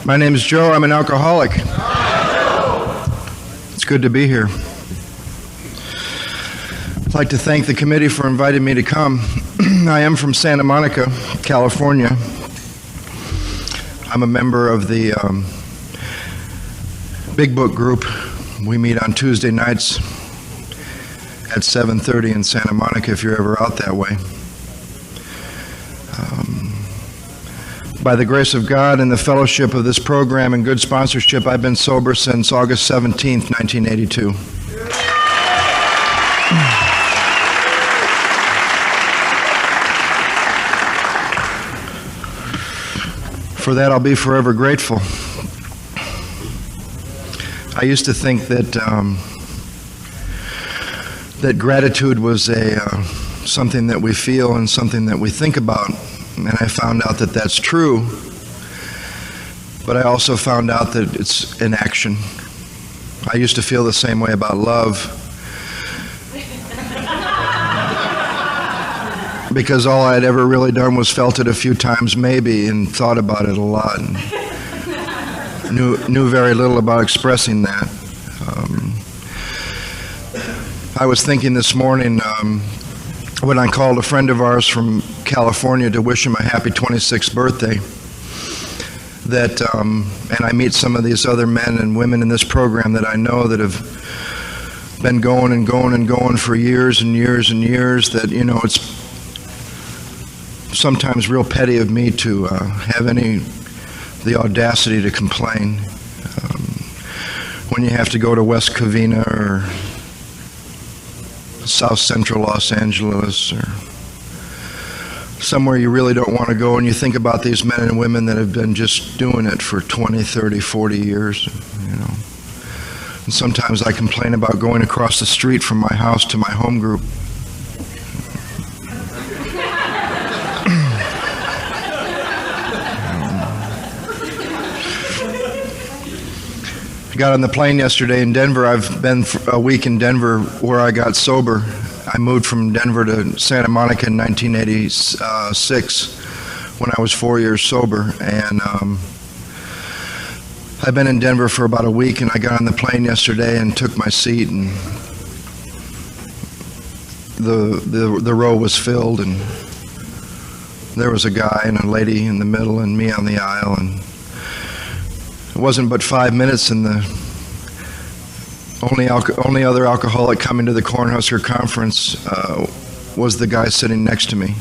My name is Joe. I'm an alcoholic. It's good to be here. I'd like to thank the committee for inviting me to come. I am from Santa Monica, California. I'm a member of the Big Book group. We meet on Tuesday nights at 7:30 in Santa Monica if you're ever out that way. By the grace of God and the fellowship of this program and good sponsorship, I've been sober since August 17th, 1982. For that, I'll be forever grateful. I used to think that that gratitude was something that we feel and something that we think about. And I found out that that's true, but I also found out that it's an action. I used to feel the same way about love, because all I had ever really done was felt it a few times maybe and thought about it a lot and knew very little about expressing that. I was thinking this morning when I called a friend of ours from California to wish him a happy 26th birthday, that, and I meet some of these other men and women in this program that I know that have been going and going and going for years and years and years, that, you know, it's sometimes real petty of me to have the audacity to complain when you have to go to West Covina or South Central Los Angeles or somewhere you really don't want to go, and you think about these men and women that have been just doing it for 20, 30, 40 years, you know. And sometimes I complain about going across the street from my house to my home group. I got on the plane yesterday in Denver. I've been a week in Denver where I got sober. I moved from Denver to Santa Monica in 1986 when I was 4 years sober. And I've been in Denver for about a week, and I got on the plane yesterday and took my seat, and the row was filled, and there was a guy and a lady in the middle and me on the aisle, and it wasn't but 5 minutes, and the only other alcoholic coming to the Cornhusker conference was the guy sitting next to me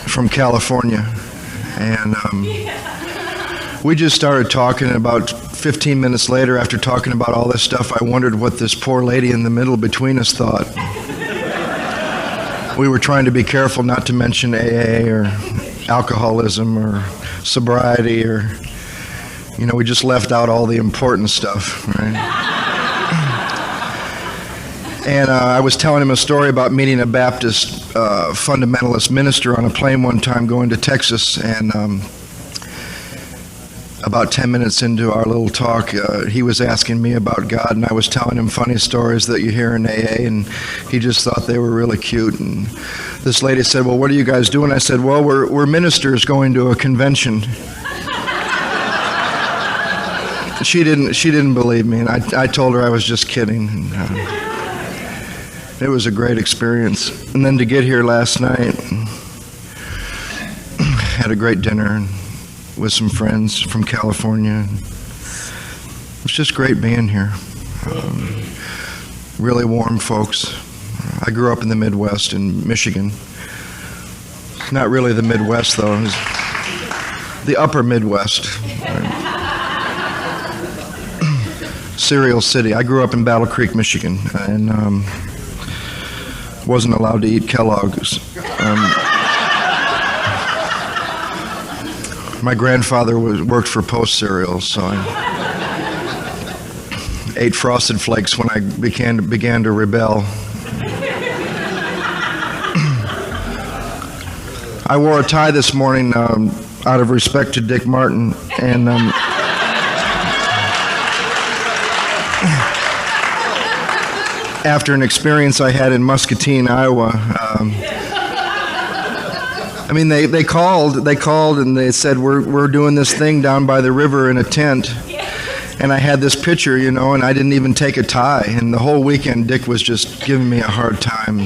from California. And we just started talking, and about 15 minutes later, after talking about all this stuff, I wondered what this poor lady in the middle between us thought. We were trying to be careful not to mention AA or alcoholism or sobriety, or, you know, we just left out all the important stuff, right? And I was telling him a story about meeting a Baptist fundamentalist minister on a plane one time going to Texas, and about 10 minutes into our little talk, he was asking me about God, and I was telling him funny stories that you hear in AA, and he just thought they were really cute. And this lady said, "Well, what are you guys doing?" I said, "Well, we're ministers going to a convention." She didn't believe me, and I told her I was just kidding. And, it was a great experience. And then to get here last night, had a great dinner with some friends from California. It was just great being here. Really warm folks. I grew up in the Midwest in Michigan. Not really the Midwest, though. It was the upper Midwest. Cereal City. I grew up in Battle Creek, Michigan, and wasn't allowed to eat Kellogg's. My grandfather worked for Post Cereals, so I ate Frosted Flakes when I began to rebel. I wore a tie this morning out of respect to Dick Martin, and after an experience I had in Muscatine, Iowa, I mean, they called and they said, we're doing this thing down by the river in a tent. And I had this picture, and I didn't even take a tie. And the whole weekend, Dick was just giving me a hard time.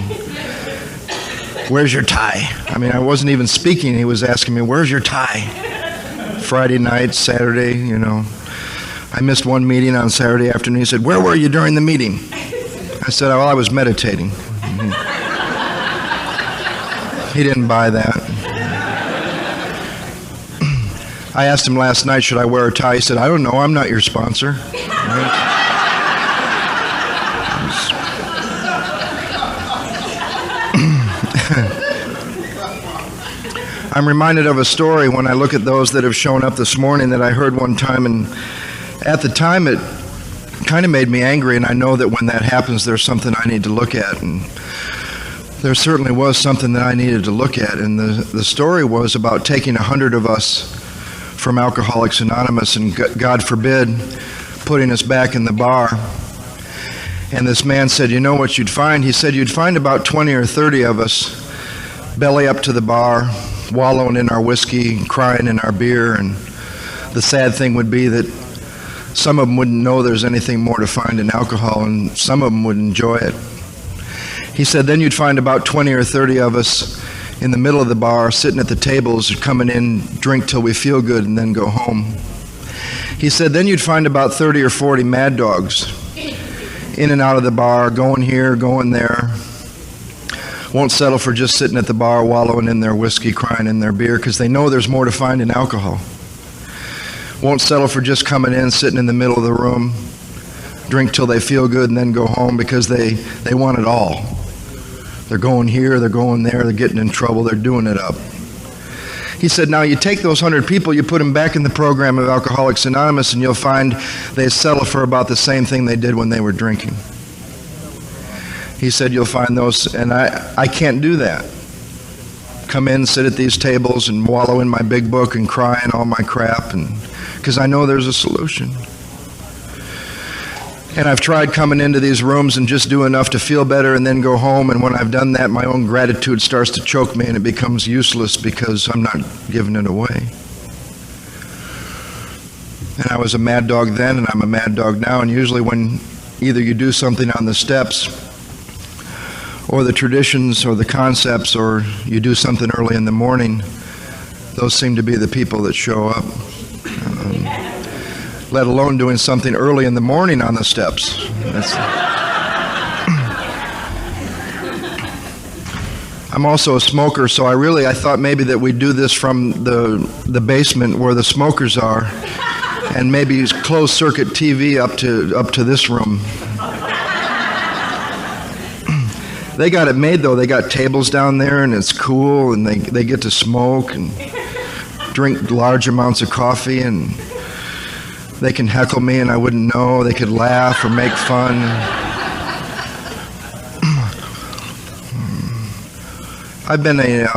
Where's your tie? I mean, I wasn't even speaking. He was asking me, where's your tie? Friday night, Saturday, I missed one meeting on Saturday afternoon. He said, where were you during the meeting? I said, well, I was meditating. He didn't buy that. I asked him last night, should I wear a tie? He said, I don't know, I'm not your sponsor. I'm reminded of a story when I look at those that have shown up this morning that I heard one time, and at the time it kind of made me angry, and I know that when that happens there's something I need to look at, and there certainly was something that I needed to look at, and the story was about taking 100 of us from Alcoholics Anonymous and, God forbid, putting us back in the bar. And this man said, you know what you'd find? He said, you'd find about 20 or 30 of us belly up to the bar, wallowing in our whiskey, crying in our beer, and the sad thing would be that some of them wouldn't know there's anything more to find in alcohol, and some of them would enjoy it. He said, then you'd find about 20 or 30 of us in the middle of the bar, sitting at the tables, coming in, drink till we feel good, and then go home. He said, then you'd find about 30 or 40 mad dogs in and out of the bar, going here, going there, won't settle for just sitting at the bar, wallowing in their whiskey, crying in their beer, because they know there's more to find in alcohol. Won't settle for just coming in, sitting in the middle of the room, drink till they feel good, and then go home, because they want it all. They're going here, they're going there, they're getting in trouble, they're doing it up. He said, now you take those 100 people, you put them back in the program of Alcoholics Anonymous, and you'll find they settle for about the same thing they did when they were drinking. He said, you'll find those, and I can't do that. Come in, sit at these tables, and wallow in my big book and cry and all my crap, and because I know there's a solution. And I've tried coming into these rooms and just do enough to feel better and then go home, and when I've done that, my own gratitude starts to choke me and it becomes useless because I'm not giving it away. And I was a mad dog then, and I'm a mad dog now, and usually when either you do something on the steps or the traditions or the concepts, or you do something early in the morning, those seem to be the people that show up. Let alone doing something early in the morning on the steps. I'm also a smoker, so I thought maybe that we'd do this from the basement where the smokers are, and maybe closed circuit TV up to this room. They got it made though. They got tables down there, and it's cool, and they get to smoke and drink large amounts of coffee, and they can heckle me and I wouldn't know. They could laugh or make fun. I've been an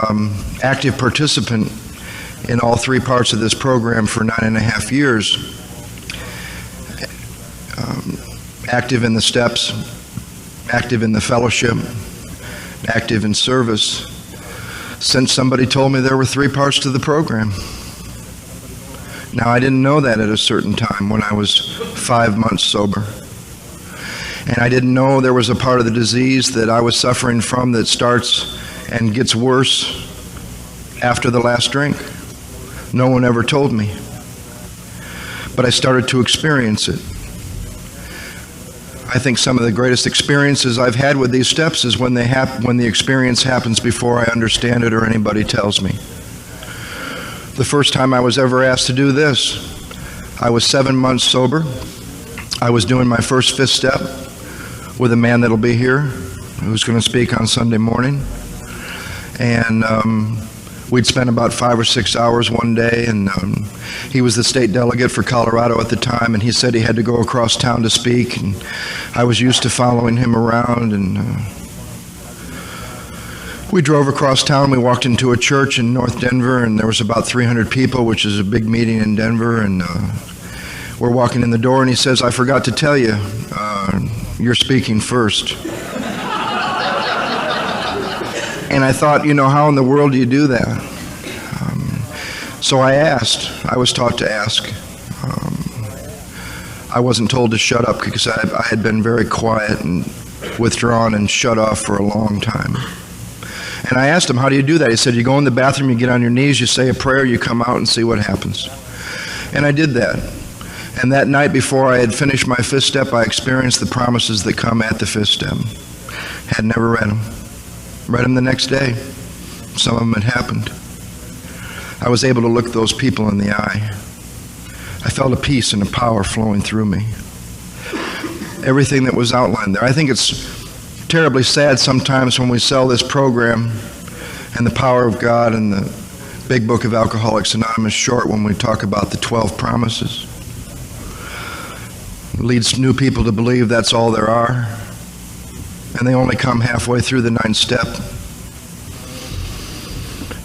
active participant in all three parts of this program for 9.5 years. Active in the steps, active in the fellowship, active in service, since somebody told me there were three parts to the program. Now, I didn't know that at a certain time when I was 5 months sober. And I didn't know there was a part of the disease that I was suffering from that starts and gets worse after the last drink. No one ever told me. But I started to experience it. I think some of the greatest experiences I've had with these steps is when the experience happens before I understand it or anybody tells me. The first time I was ever asked to do this, I was 7 months sober. I was doing my first fifth step with a man that'll be here, who's going to speak on Sunday morning. And we'd spent about 5 or 6 hours one day, and he was the state delegate for Colorado at the time, and he said he had to go across town to speak, and I was used to following him around, and we drove across town. We walked into a church in North Denver, and there was about 300 people, which is a big meeting in Denver, and we're walking in the door, and he says, I forgot to tell you, you're speaking first. And I thought, how in the world do you do that? So I was taught to ask. I wasn't told to shut up because I had been very quiet and withdrawn and shut off for a long time. And I asked him, how do you do that? He said, you go in the bathroom, you get on your knees, you say a prayer, you come out and see what happens. And I did that. And that night before I had finished my fifth step, I experienced the promises that come at the fifth step. Had never read them. Read them the next day. Some of them had happened. I was able to look those people in the eye. I felt a peace and a power flowing through me. Everything that was outlined there. I think it's terribly sad sometimes when we sell this program and the power of God and the big book of Alcoholics Anonymous short when we talk about the 12 promises. It leads new people to believe that's all there are, and they only come halfway through the 9th step.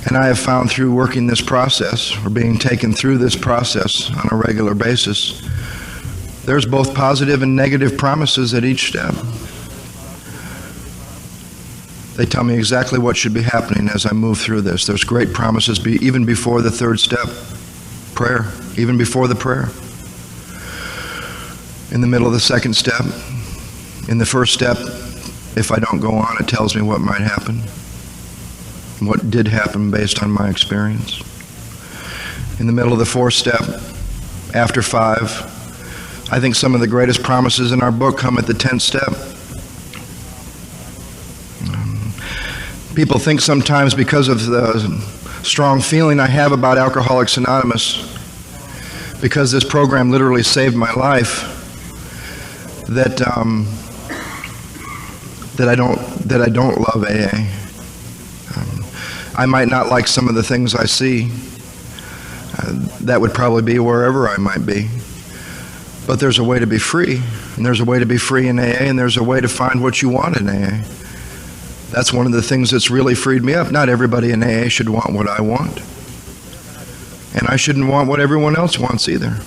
And I have found through working this process, or being taken through this process on a regular basis, there's both positive and negative promises at each step. They tell me exactly what should be happening as I move through this. There's great promises even before the 3rd step, prayer, even before the prayer. In the middle of the 2nd step, in the 1st step, if I don't go on, it tells me what might happen, what did happen based on my experience. In the middle of the 4th step, after 5, I think some of the greatest promises in our book come at the 10th step. People think sometimes because of the strong feeling I have about Alcoholics Anonymous, because this program literally saved my life, that I don't love AA. I might not like some of the things I see. That would probably be wherever I might be. But there's a way to be free, and there's a way to be free in AA, and there's a way to find what you want in AA. That's one of the things that's really freed me up. Not everybody in AA should want what I want. And I shouldn't want what everyone else wants either.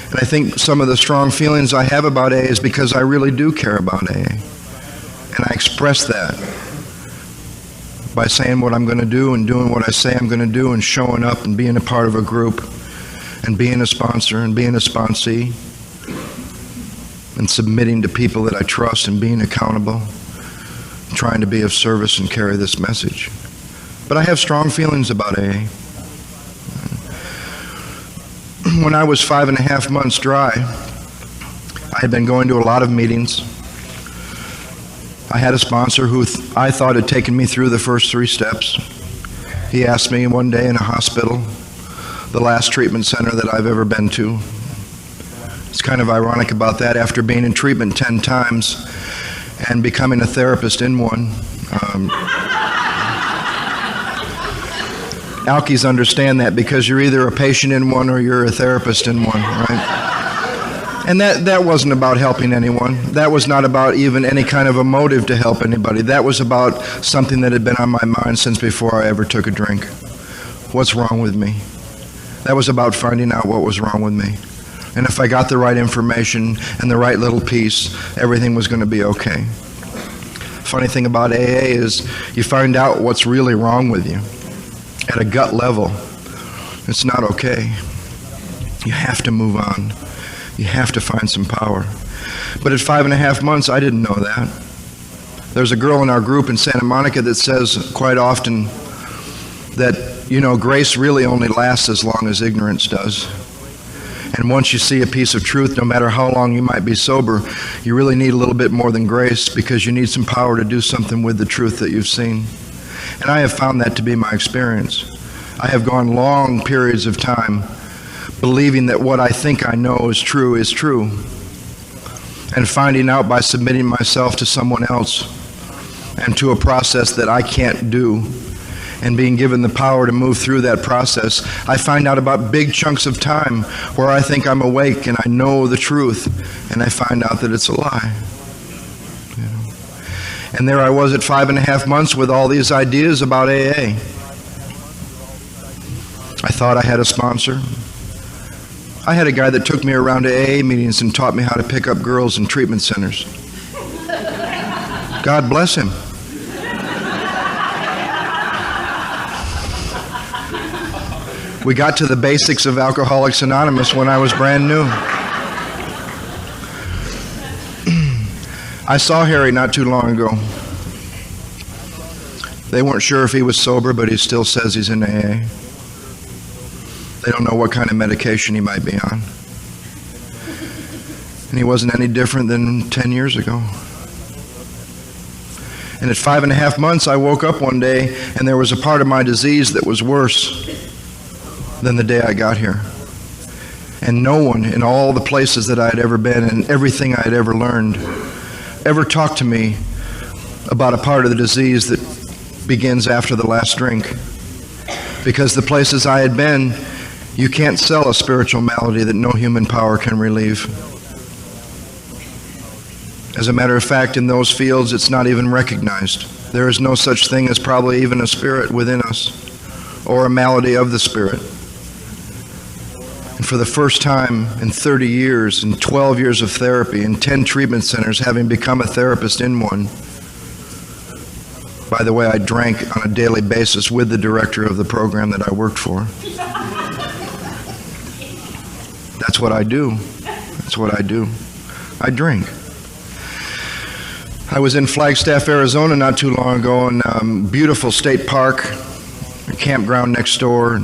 And I think some of the strong feelings I have about AA is because I really do care about AA. And I express that by saying what I'm going to do and doing what I say I'm going to do and showing up and being a part of a group and being a sponsor and being a sponsee and submitting to people that I trust and being accountable, trying to be of service and carry this message. But I have strong feelings about AA. When I was 5.5 months dry, I had been going to a lot of meetings. I had a sponsor who I thought had taken me through the first 3 steps. He asked me one day in a hospital, the last treatment center that I've ever been to. It's kind of ironic about that after being in treatment 10 times and becoming a therapist in one. Alkies understand that because you're either a patient in one or you're a therapist in one, right? And that wasn't about helping anyone. That was not about even any kind of a motive to help anybody. That was about something that had been on my mind since before I ever took a drink. What's wrong with me? That was about finding out what was wrong with me. And if I got the right information and the right little piece, everything was going to be okay. Funny thing about AA is you find out what's really wrong with you. At a gut level, it's not okay. You have to move on. You have to find some power. But at 5.5 months, I didn't know that. There's a girl in our group in Santa Monica that says quite often that, grace really only lasts as long as ignorance does. And once you see a piece of truth, no matter how long you might be sober, you really need a little bit more than grace because you need some power to do something with the truth that you've seen. And I have found that to be my experience. I have gone long periods of time believing that what I think I know is true, and finding out by submitting myself to someone else and to a process that I can't do, and being given the power to move through that process, I find out about big chunks of time where I think I'm awake and I know the truth, and I find out that it's a lie. And there I was at 5.5 months with all these ideas about AA. I thought I had a sponsor. I had a guy that took me around to AA meetings and taught me how to pick up girls in treatment centers. God bless him. We got to the basics of Alcoholics Anonymous when I was brand new. I saw Harry not too long ago. They weren't sure if he was sober, but he still says he's in AA. They don't know what kind of medication he might be on. And he wasn't any different than 10 years ago. And at 5.5 months, I woke up one day, and there was a part of my disease that was worse than the day I got here. And no one in all the places that I had ever been and everything I had ever learned ever talked to me about a part of the disease that begins after the last drink. Because the places I had been, you can't sell a spiritual malady that no human power can relieve. As a matter of fact, in those fields, it's not even recognized. There is no such thing as probably even a spirit within us, or a malady of the spirit. And for the first time in 30 years, in 12 years of therapy, in 10 treatment centers, having become a therapist in one, by the way, I drank on a daily basis with the director of the program that I worked for. That's what I do. That's what I do. I drink. I was in Flagstaff, Arizona not too long ago in beautiful state park, a campground next door,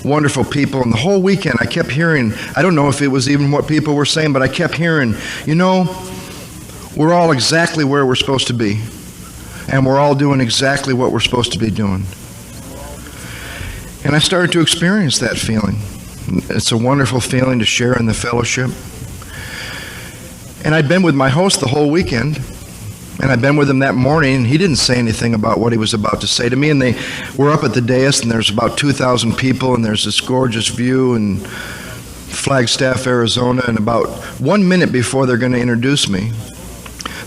wonderful people. And the whole weekend I kept hearing, I don't know if it was even what people were saying, but I kept hearing, you know, we're all exactly where we're supposed to be. And we're all doing exactly what we're supposed to be doing. And I started to experience that feeling. It's a wonderful feeling to share in the fellowship. And I'd been with my host the whole weekend. And I'd been with him that morning, and he didn't say anything about what he was about to say to me. And they were up at the dais, and there's about 2,000 people, and there's this gorgeous view in Flagstaff, Arizona. And about 1 minute before they're going to introduce me,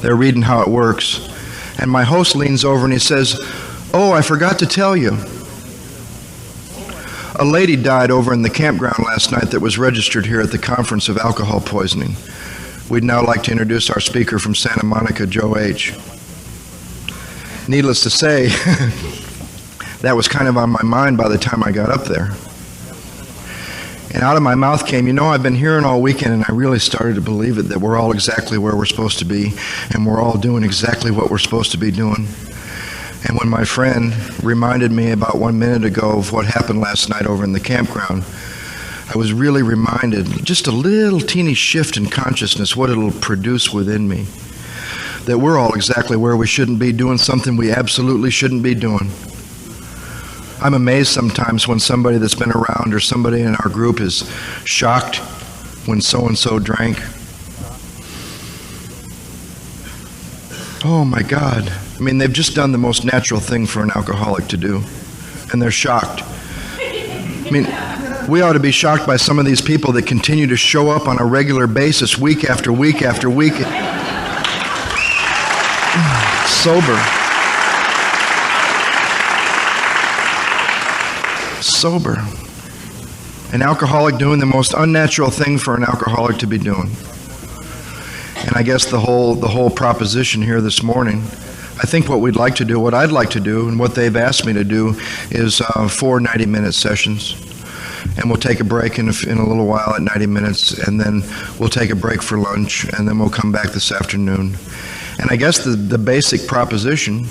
they're reading how it works. And my host leans over and he says, "Oh, I forgot to tell you. A lady died over in the campground last night that was registered here at the Conference of Alcohol Poisoning. We'd now like to introduce our speaker from Santa Monica, Joe H." Needless to say, that was kind of on my mind by the time I got up there. And out of my mouth came, you know, I've been hearing all weekend, and I really started to believe it, that we're all exactly where we're supposed to be, and we're all doing exactly what we're supposed to be doing. And when my friend reminded me about 1 minute ago of what happened last night over in the campground, I was really reminded, just a little teeny shift in consciousness, what it'll produce within me. That we're all exactly where we shouldn't be, doing something we absolutely shouldn't be doing. I'm amazed sometimes when somebody that's been around or somebody in our group is shocked when so-and-so drank. Oh my God. I mean, they've just done the most natural thing for an alcoholic to do, and they're shocked. I mean, we ought to be shocked by some of these people that continue to show up on a regular basis, week after week after week, sober. Sober. An alcoholic doing the most unnatural thing for an alcoholic to be doing. And I guess the whole proposition here this morning, I think what we'd like to do, what I'd like to do, and what they've asked me to do is 4 90-minute sessions. And we'll take a break in a little while at 90 minutes, and then we'll take a break for lunch, and then we'll come back this afternoon. And I guess the basic proposition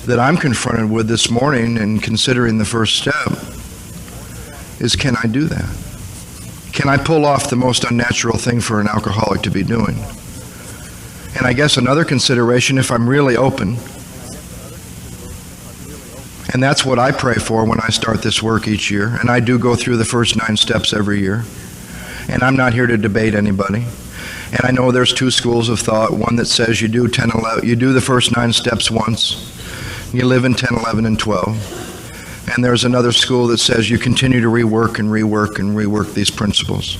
that I'm confronted with this morning and considering the first step is, can I do that? Can I pull off the most unnatural thing for an alcoholic to be doing? And I guess another consideration, if I'm really open, and that's what I pray for when I start this work each year, and I do go through the first 9 steps every year, and I'm not here to debate anybody. And I know there's 2 schools of thought, one that says you do the first 9 steps once, you live in 10, 11, and 12. And there's another school that says you continue to rework and rework and rework these principles.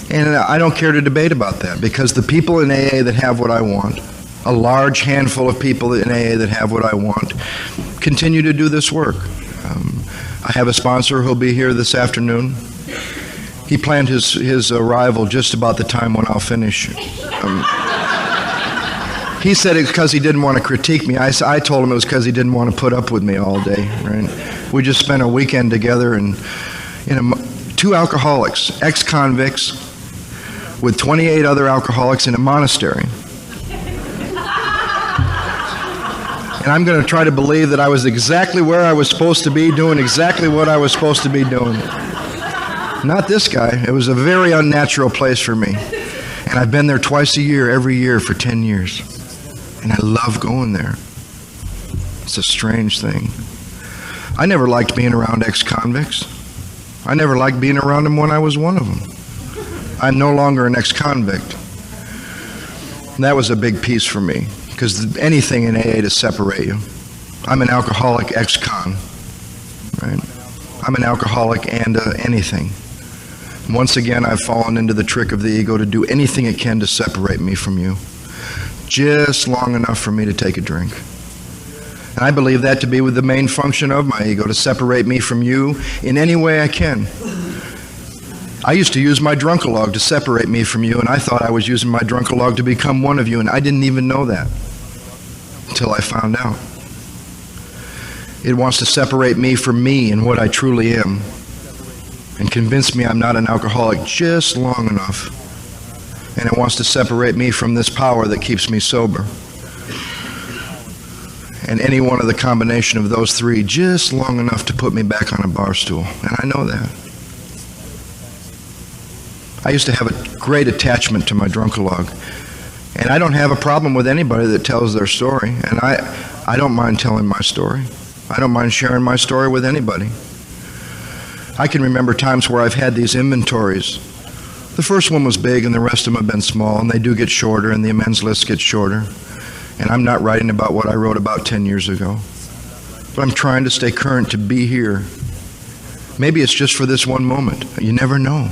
And I don't care to debate about that, because the people in AA that have what I want, a large handful of people in AA that have what I want, continue to do this work. I have a sponsor who'll be here this afternoon. He planned his arrival just about the time when I'll finish. He said it's because he didn't want to critique me. I told him it was because he didn't want to put up with me all day, right? We just spent a weekend together, and two alcoholics, ex-convicts, with 28 other alcoholics in a monastery. And I'm going to try to believe that I was exactly where I was supposed to be, doing exactly what I was supposed to be doing. Not this guy. It was a very unnatural place for me. And I've been there twice a year, every year for 10 years. And I love going there. It's a strange thing. I never liked being around ex-convicts. I never liked being around them when I was one of them. I'm no longer an ex-convict. And that was a big piece for me, because anything in AA to separate you. I'm an alcoholic ex-con, right? I'm an alcoholic and anything. Once again, I've fallen into the trick of the ego to do anything it can to separate me from you, just long enough for me to take a drink. And I believe that to be the main function of my ego, to separate me from you in any way I can. I used to use my drunkalog to separate me from you, and I thought I was using my drunkalog to become one of you, and I didn't even know that until I found out. It wants to separate me from me and what I truly am, and convince me I'm not an alcoholic just long enough. And it wants to separate me from this power that keeps me sober. And any one of the combination of those three just long enough to put me back on a bar stool. And I know that. I used to have a great attachment to my drunkalog. And I don't have a problem with anybody that tells their story. And I don't mind telling my story. I don't mind sharing my story with anybody. I can remember times where I've had these inventories. The first one was big and the rest of them have been small, and they do get shorter and the amends list gets shorter. And I'm not writing about what I wrote about 10 years ago. But I'm trying to stay current, to be here. Maybe it's just for this one moment. You never know.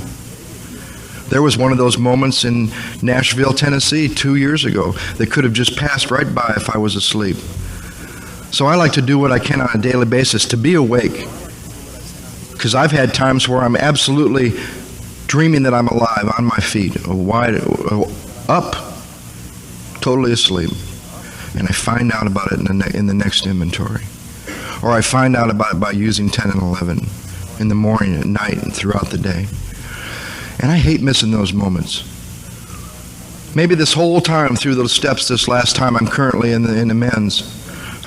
There was one of those moments in Nashville, Tennessee 2 years ago that could have just passed right by if I was asleep. So I like to do what I can on a daily basis to be awake. Because I've had times where I'm absolutely dreaming that I'm alive, on my feet, wide up, totally asleep. And I find out about it in the next inventory. Or I find out about it by using 10 and 11 in the morning, at night, and throughout the day. And I hate missing those moments. Maybe this whole time through those steps, this last time I'm currently in the amends,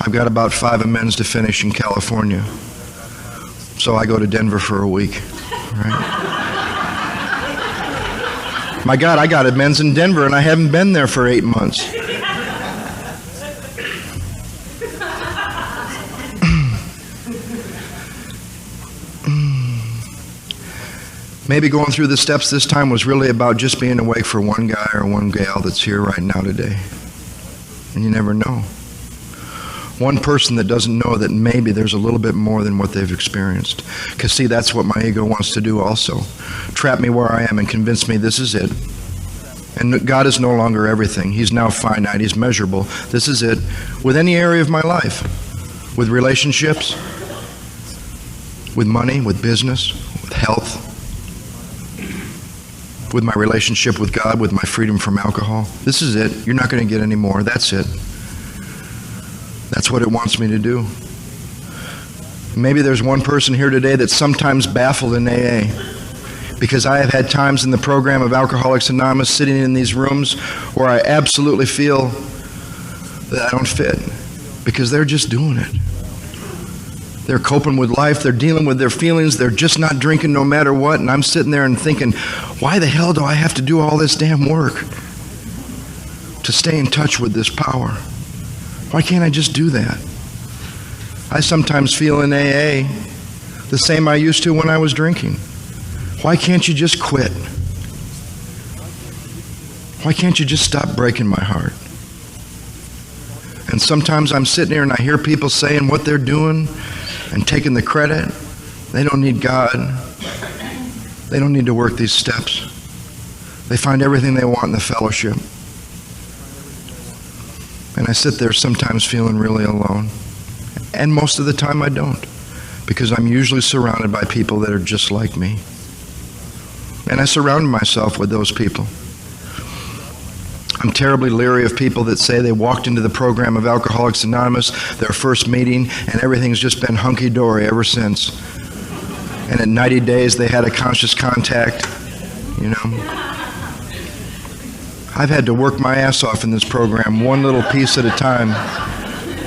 I've got about 5 amends to finish in California. So I go to Denver for a week, right? My God, I got amends in Denver and I haven't been there for 8 months. Maybe going through the steps this time was really about just being awake for one guy or one gal that's here right now today. And you never know. One person that doesn't know that maybe there's a little bit more than what they've experienced. Because see, that's what my ego wants to do also. Trap me where I am and convince me this is it. And God is no longer everything. He's now finite. He's measurable. This is it. With any area of my life. With relationships. With money. With business. With health. With my relationship with God. With my freedom from alcohol. This is it. You're not going to get any more. That's it. That's what it wants me to do. Maybe there's one person here today that's sometimes baffled in AA, because I have had times in the program of Alcoholics Anonymous sitting in these rooms where I absolutely feel that I don't fit, because they're just doing it. They're coping with life, they're dealing with their feelings, they're just not drinking no matter what, and I'm sitting there and thinking, why the hell do I have to do all this damn work to stay in touch with this power? Why can't I just do that? I sometimes feel in AA the same I used to when I was drinking. Why can't you just quit? Why can't you just stop breaking my heart? And sometimes I'm sitting here and I hear people saying what they're doing and taking the credit. They don't need God. They don't need to work these steps. They find everything they want in the fellowship. And I sit there sometimes feeling really alone. And most of the time I don't, because I'm usually surrounded by people that are just like me. And I surround myself with those people. I'm terribly leery of people that say they walked into the program of Alcoholics Anonymous, their first meeting, and everything's just been hunky-dory ever since. And in 90 days, they had a conscious contact, you know. I've had to work my ass off in this program, one little piece at a time.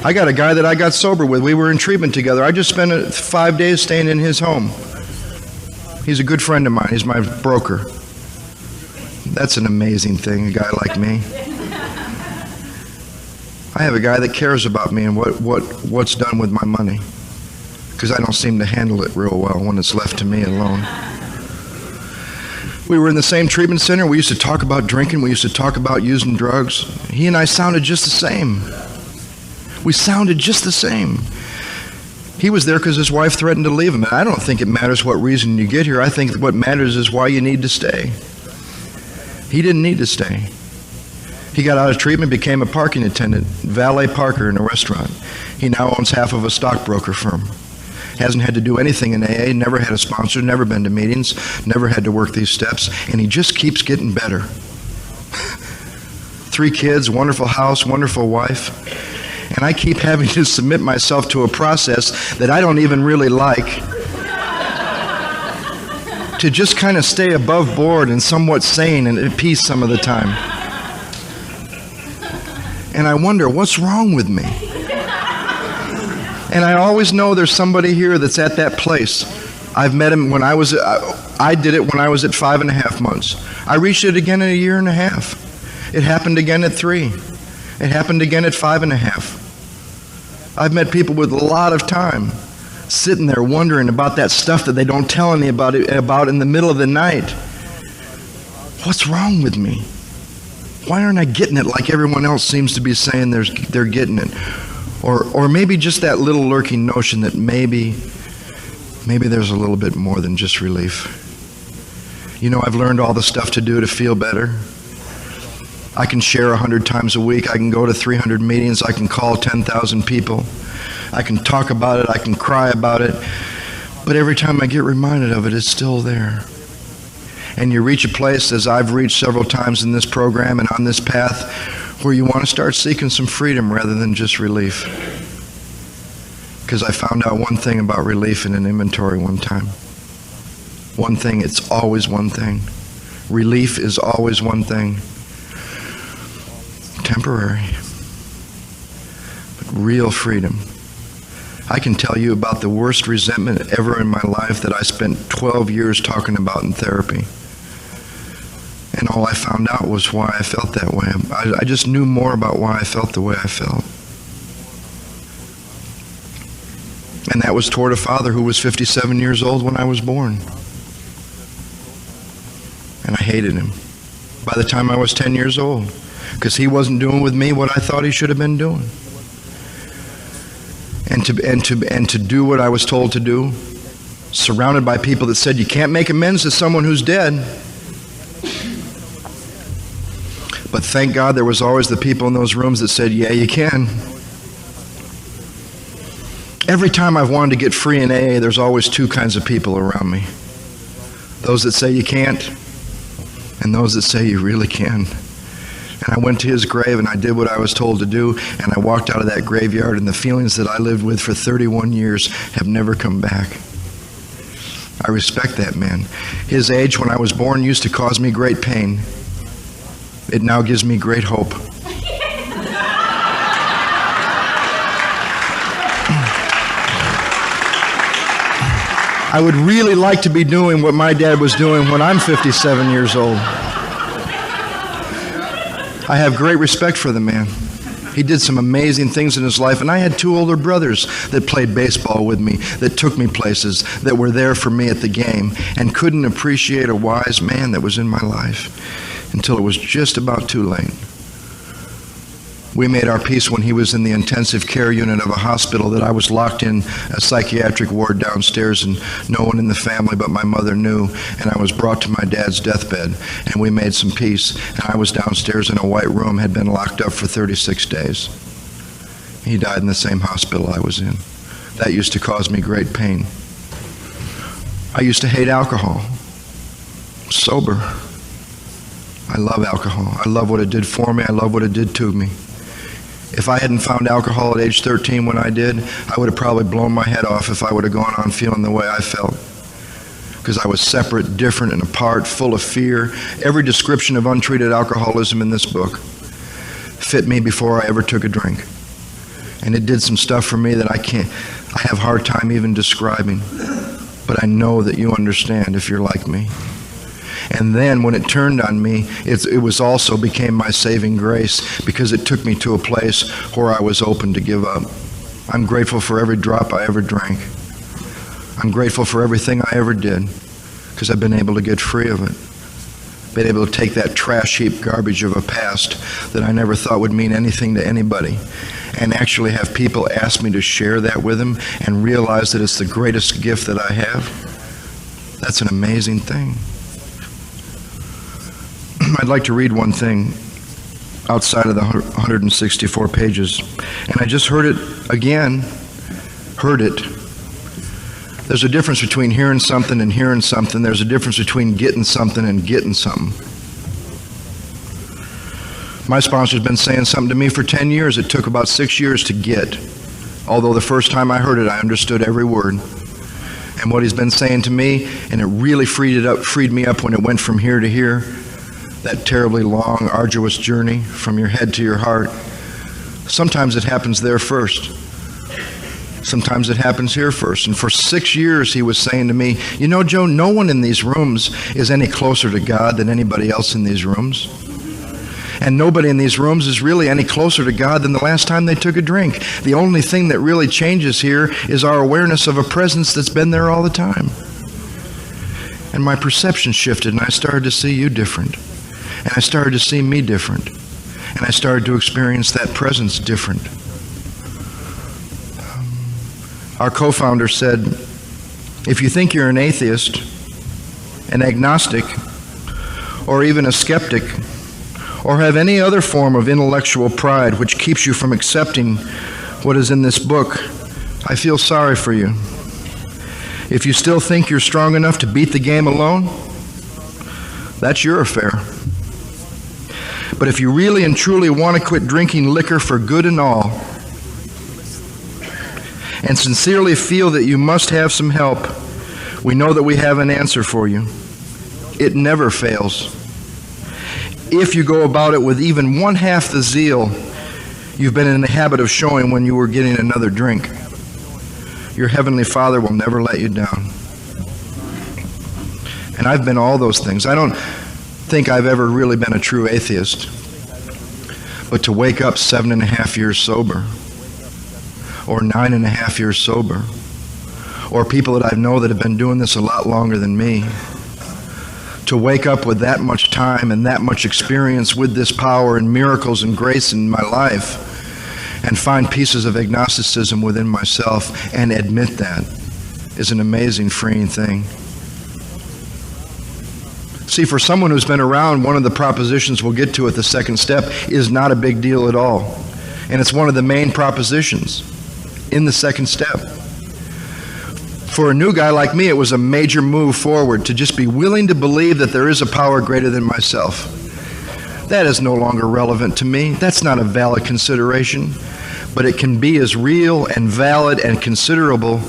I got a guy that I got sober with. We were in treatment together. I just spent 5 days staying in his home. He's a good friend of mine. He's my broker. That's an amazing thing, a guy like me. I have a guy that cares about me and what's done with my money, because I don't seem to handle it real well when it's left to me alone. We were in the same treatment center. We used to talk about drinking. We used to talk about using drugs. He and I sounded just the same. We sounded just the same. He was there because his wife threatened to leave him. And I don't think it matters what reason you get here. I think what matters is why you need to stay. He didn't need to stay. He got out of treatment, became a parking attendant, valet parker in a restaurant. He now owns half of a stockbroker firm. Hasn't had to do anything in AA, never had a sponsor, never been to meetings, never had to work these steps, and he just keeps getting better. 3 kids, wonderful house, wonderful wife. And I keep having to submit myself to a process that I don't even really like, to just kind of stay above board and somewhat sane and at peace some of the time. And I wonder, what's wrong with me? And I always know there's somebody here that's at that place. I've met him when I did it when I was at 5.5 months. I reached it again in 1.5 years. It happened again at 3. It happened again at 5.5. I've met people with a lot of time sitting there wondering about that stuff that they don't tell any about in the middle of the night. What's wrong with me? Why aren't I getting it like everyone else seems to be saying they're getting it? Or maybe just that little lurking notion that maybe there's a little bit more than just relief. You know, I've learned all the stuff to do to feel better. I can share 100 times a week. I can go to 300 meetings. I can call 10,000 people. I can talk about it. I can cry about it. But every time I get reminded of it, it's still there. And you reach a place, as I've reached several times in this program and on this path, where you want to start seeking some freedom rather than just relief. Because I found out one thing about relief in an inventory one time. One thing, it's always one thing. Relief is always one thing. Temporary. But real freedom. I can tell you about the worst resentment ever in my life that I spent 12 years talking about in therapy. And all I found out was why I felt that way. I just knew more about why I felt the way I felt. And that was toward a father who was 57 years old when I was born. And I hated him by the time I was 10 years old, because he wasn't doing with me what I thought he should have been doing. And to do what I was told to do, surrounded by people that said you can't make amends to someone who's dead. But thank God there was always the people in those rooms that said, yeah, you can. Every time I've wanted to get free in AA, there's always 2 kinds of people around me. Those that say you can't, and those that say you really can. And I went to his grave and I did what I was told to do, and I walked out of that graveyard, and the feelings that I lived with for 31 years have never come back. I respect that man. His age when I was born used to cause me great pain. It now gives me great hope. I would really like to be doing what my dad was doing when I'm 57 years old. I have great respect for the man. He did some amazing things in his life, and I had 2 older brothers that played baseball with me, that took me places, that were there for me at the game, and couldn't appreciate a wise man that was in my life until it was just about too late. We made our peace when he was in the intensive care unit of a hospital that I was locked in a psychiatric ward downstairs, and no one in the family but my mother knew, and I was brought to my dad's deathbed, and we made some peace, and I was downstairs in a white room, had been locked up for 36 days. He died in the same hospital I was in. That used to cause me great pain. I used to hate alcohol. Sober. I love alcohol. I love what it did for me. I love what it did to me. If I hadn't found alcohol at age 13 when I did, I would have probably blown my head off if I would have gone on feeling the way I felt. Because I was separate, different, and apart, full of fear. Every description of untreated alcoholism in this book fit me before I ever took a drink. And it did some stuff for me that I have a hard time even describing. But I know that you understand if you're like me. And then when it turned on me, it was also became my saving grace, because it took me to a place where I was open to give up. I'm grateful for every drop I ever drank. I'm grateful for everything I ever did, because I've been able to get free of it. Been able to take that trash heap garbage of a past that I never thought would mean anything to anybody, and actually have people ask me to share that with them and realize that it's the greatest gift that I have. That's an amazing thing. I'd like to read one thing outside of the 164 pages, and I just heard it again, There's a difference between hearing something and hearing something. There's a difference between getting something and getting something. My sponsor's been saying something to me for 10 years. It took about 6 years to get. Although the first time I heard it, I understood every word. And what he's been saying to me, and it really freed me up when it went from here to here, that terribly long, arduous journey from your head to your heart. Sometimes it happens there first. Sometimes it happens here first. And for 6 years he was saying to me, you know, Joe, no one in these rooms is any closer to God than anybody else in these rooms. And nobody in these rooms is really any closer to God than the last time they took a drink. The only thing that really changes here is our awareness of a presence that's been there all the time. And my perception shifted, and I started to see you different. And I started to see me different. And I started to experience that presence different. Our co-founder said, if you think you're an atheist, an agnostic, or even a skeptic, or have any other form of intellectual pride which keeps you from accepting what is in this book, I feel sorry for you. If you still think you're strong enough to beat the game alone, that's your affair. But if you really and truly want to quit drinking liquor for good and all, and sincerely feel that you must have some help, we know that we have an answer for you. It never fails. If you go about it with even one half the zeal you've been in the habit of showing when you were getting another drink, your Heavenly Father will never let you down. And I've been all those things. I don't think I've ever really been a true atheist. But to wake up 7.5 years sober, or 9.5 years sober, or people that I know that have been doing this a lot longer than me, to wake up with that much time and that much experience with this power and miracles and grace in my life, and find pieces of agnosticism within myself and admit that, is an amazing, freeing thing. See, for someone who's been around, one of the propositions we'll get to at the second step is not a big deal at all. And it's one of the main propositions in the second step. For a new guy like me, it was a major move forward to just be willing to believe that there is a power greater than myself. That is no longer relevant to me. That's not a valid consideration. But it can be as real and valid and considerable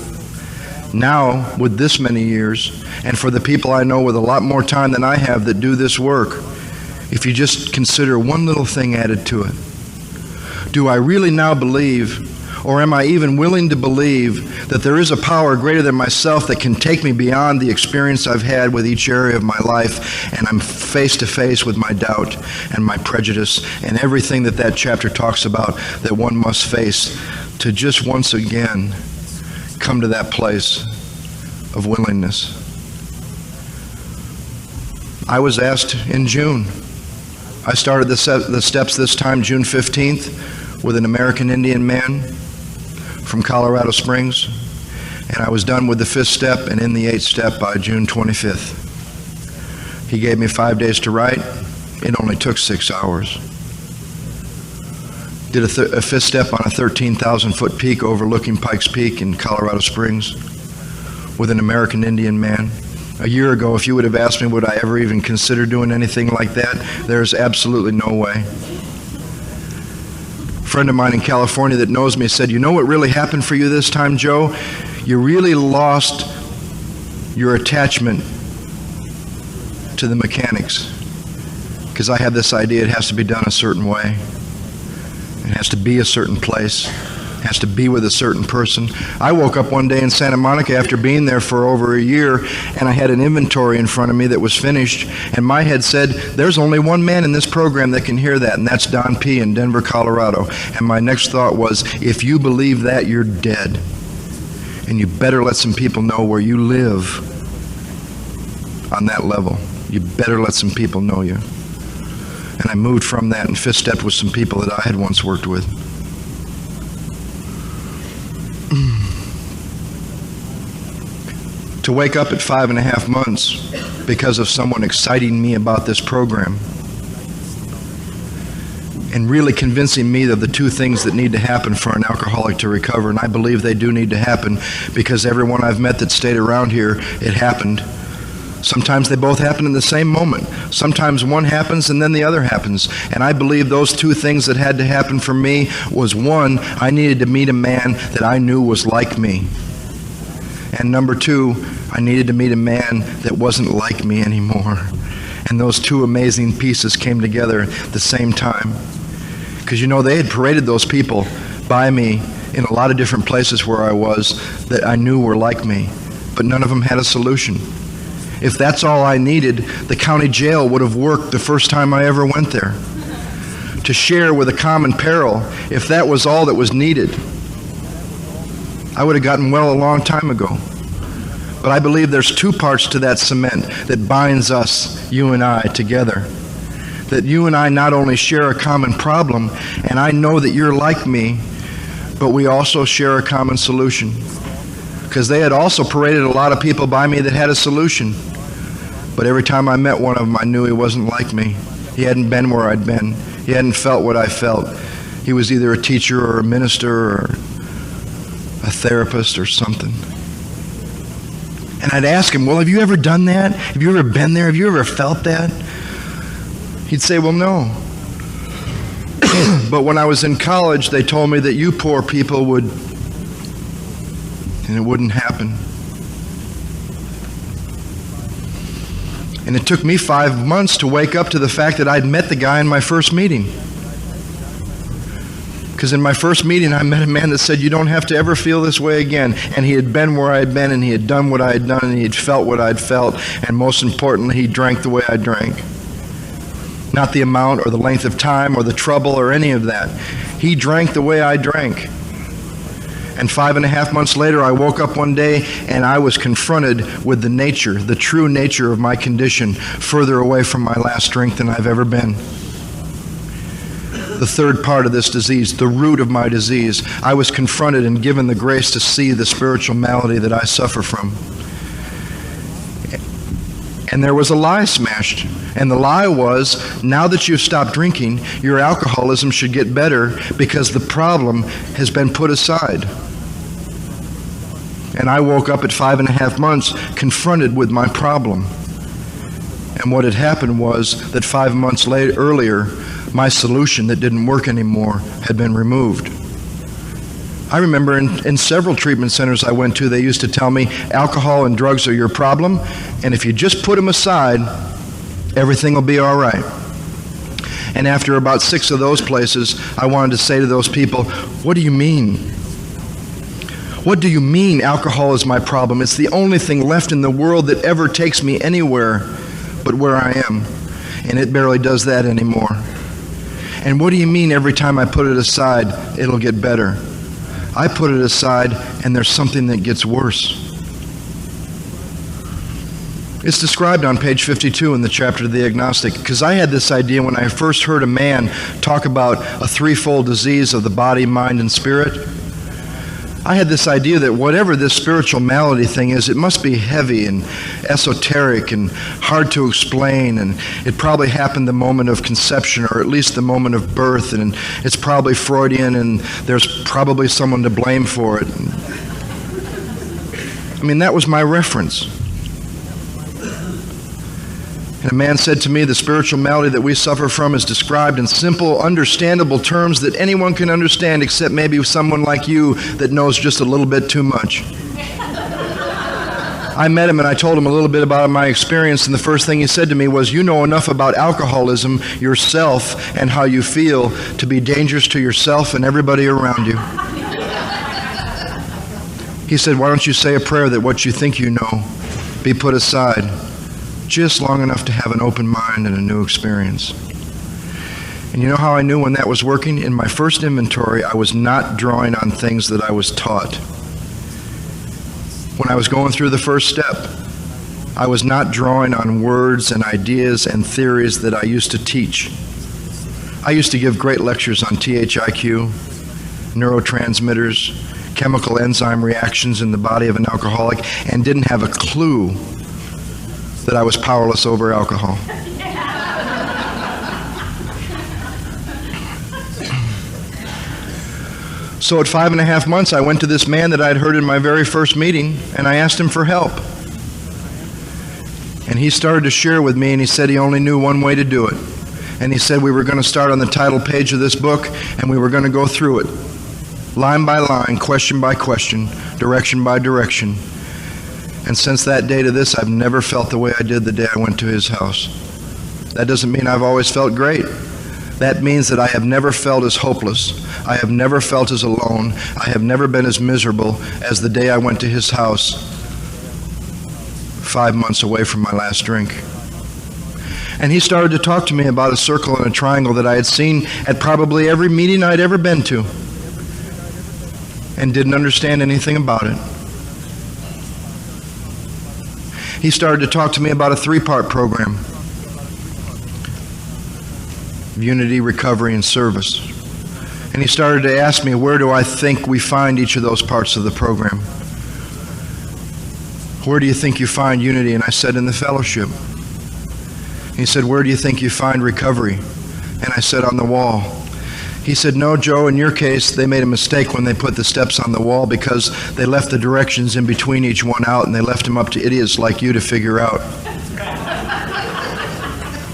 now with this many years, and for the people I know with a lot more time than I have that do this work, if you just consider one little thing added to it. Do I really now believe, or am I even willing to believe, that there is a power greater than myself that can take me beyond the experience I've had with each area of my life, and I'm face to face with my doubt and my prejudice and everything that chapter talks about that one must face, to just once again come to that place of willingness. I was asked in June. I started the steps this time, June 15th, with an American Indian man from Colorado Springs, and I was done with the 5th step and in the 8th step by June 25th. He gave me 5 days to write. It only took 6 hours. Did a 5th step on a 13,000-foot peak overlooking Pikes Peak in Colorado Springs with an American Indian man. A year ago, if you would have asked me would I ever even consider doing anything like that, there's absolutely no way. A friend of mine in California that knows me said, "You know what really happened for you this time, Joe? You really lost your attachment to the mechanics." Because I have this idea it has to be done a certain way. It has to be a certain place. It has to be with a certain person. I woke up one day in Santa Monica after being there for over a year, and I had an inventory in front of me that was finished, and my head said, there's only one man in this program that can hear that, and that's Don P. in Denver, Colorado. And my next thought was, if you believe that, you're dead. And you better let some people know where you live on that level. You better let some people know you. And I moved from that and fist-stepped with some people that I had once worked with. To wake up at 5.5 months because of someone exciting me about this program and really convincing me of the two things that need to happen for an alcoholic to recover, and I believe they do need to happen because everyone I've met that stayed around here, it happened. Sometimes they both happen in the same moment. Sometimes one happens and then the other happens. And I believe those two things that had to happen for me was, one, I needed to meet a man that I knew was like me. And number two, I needed to meet a man that wasn't like me anymore. And those two amazing pieces came together at the same time. Because you know, they had paraded those people by me in a lot of different places where I was that I knew were like me. But none of them had a solution. If that's all I needed, the county jail would have worked the first time I ever went there. To share with a common peril, if that was all that was needed, I would have gotten well a long time ago. But I believe there's two parts to that cement that binds us, you and I, together. That you and I not only share a common problem, and I know that you're like me, but we also share a common solution. Because they had also paraded a lot of people by me that had a solution. But every time I met one of them, I knew he wasn't like me. He hadn't been where I'd been. He hadn't felt what I felt. He was either a teacher or a minister or a therapist or something. And I'd ask him, well, have you ever done that? Have you ever been there? Have you ever felt that? He'd say, well, no. But when I was in college, they told me that you poor people would, and it wouldn't happen. And it took me 5 months to wake up to the fact that I'd met the guy in my first meeting. Because in my first meeting, I met a man that said, you don't have to ever feel this way again. And he had been where I had been, and he had done what I had done, and he had felt what I'd felt, and most importantly, he drank the way I drank. Not the amount or the length of time or the trouble or any of that. He drank the way I drank. And 5.5 months later, I woke up one day and I was confronted with the nature, the true nature of my condition, further away from my last drink than I've ever been. The third part of this disease, the root of my disease, I was confronted and given the grace to see the spiritual malady that I suffer from. And there was a lie smashed. And the lie was, now that you've stopped drinking, your alcoholism should get better because the problem has been put aside. And I woke up at 5.5 months confronted with my problem. And what had happened was that 5 months earlier, my solution that didn't work anymore had been removed. I remember in several treatment centers I went to, they used to tell me, alcohol and drugs are your problem, and if you just put them aside, everything will be all right. And after about 6 of those places, I wanted to say to those people, what do you mean? What do you mean alcohol is my problem? It's the only thing left in the world that ever takes me anywhere but where I am, and it barely does that anymore. And what do you mean every time I put it aside, it'll get better? I put it aside, and there's something that gets worse. It's described on page 52 in the chapter The Agnostic, because I had this idea when I first heard a man talk about a threefold disease of the body, mind, and spirit. I had this idea that whatever this spiritual malady thing is, it must be heavy and esoteric and hard to explain, and it probably happened the moment of conception, or at least the moment of birth, and it's probably Freudian, and there's probably someone to blame for it. I mean, that was my reference. And a man said to me, the spiritual malady that we suffer from is described in simple, understandable terms that anyone can understand except maybe someone like you that knows just a little bit too much. I met him and I told him a little bit about my experience, and the first thing he said to me was, you know enough about alcoholism, yourself, and how you feel to be dangerous to yourself and everybody around you. He said, why don't you say a prayer that what you think you know be put aside just long enough to have an open mind and a new experience. And you know how I knew when that was working? In my first inventory, I was not drawing on things that I was taught. When I was going through the first step, I was not drawing on words and ideas and theories that I used to teach. I used to give great lectures on THIQ, neurotransmitters, chemical enzyme reactions in the body of an alcoholic, and didn't have a clue that I was powerless over alcohol. So at 5.5 months, I went to this man that I'd heard in my very first meeting, and I asked him for help. And he started to share with me, and he said he only knew one way to do it. And he said we were going to start on the title page of this book, and we were going to go through it, line by line, question by question, direction by direction. And since that day to this, I've never felt the way I did the day I went to his house. That doesn't mean I've always felt great. That means that I have never felt as hopeless. I have never felt as alone. I have never been as miserable as the day I went to his house 5 months away from my last drink. And he started to talk to me about a circle and a triangle that I had seen at probably every meeting I'd ever been to and didn't understand anything about it. He started to talk to me about a 3-part program: unity, recovery, and service. And he started to ask me, where do I think we find each of those parts of the program? Where do you think you find unity? And I said, in the fellowship. He said, where do you think you find recovery? And I said, on the wall. He said, no, Joe, in your case, they made a mistake when they put the steps on the wall because they left the directions in between each one out, and they left them up to idiots like you to figure out.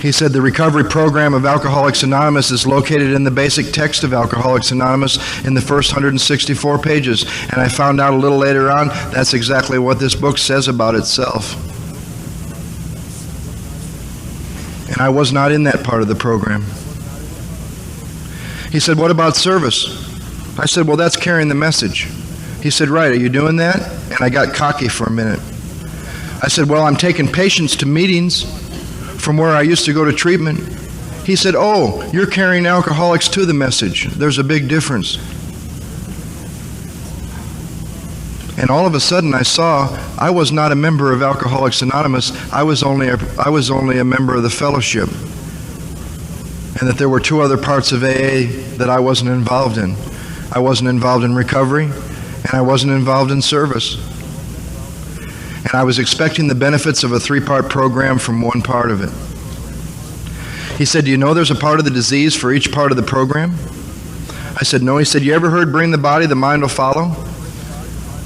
He said the recovery program of Alcoholics Anonymous is located in the basic text of Alcoholics Anonymous in the first 164 pages. And I found out a little later on that's exactly what this book says about itself. And I was not in that part of the program. He said, what about service? I said, well, that's carrying the message. He said, right, are you doing that? And I got cocky for a minute. I said, well, I'm taking patients to meetings from where I used to go to treatment. He said, oh, you're carrying alcoholics to the message. There's a big difference. And all of a sudden I saw I was not a member of Alcoholics Anonymous. I was only a member of the fellowship. And that there were 2 other parts of AA that I wasn't involved in. I wasn't involved in recovery, and I wasn't involved in service. And I was expecting the benefits of a 3-part program from one part of it. He said, do you know there's a part of the disease for each part of the program? I said, no. He said, you ever heard bring the body, the mind will follow?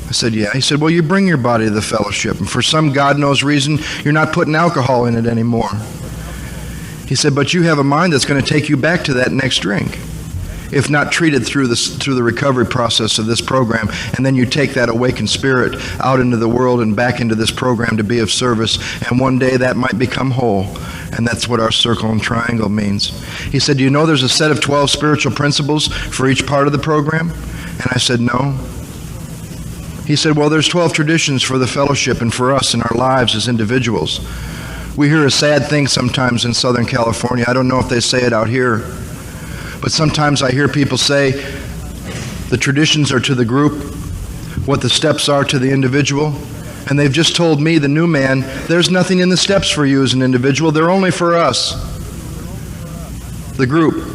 I said, yeah. He said, well, you bring your body to the fellowship, and for some God knows reason, you're not putting alcohol in it anymore. He said, but you have a mind that's going to take you back to that next drink, if not treated through the recovery process of this program. And then you take that awakened spirit out into the world and back into this program to be of service. And one day that might become whole. And that's what our circle and triangle means. He said, do you know there's a set of 12 spiritual principles for each part of the program? And I said, no. He said, well, there's 12 traditions for the fellowship and for us in our lives as individuals. We hear a sad thing sometimes in Southern California. I don't know if they say it out here. But sometimes I hear people say the traditions are to the group, what the steps are to the individual. And they've just told me, the new man, there's nothing in the steps for you as an individual. They're only for us, the group.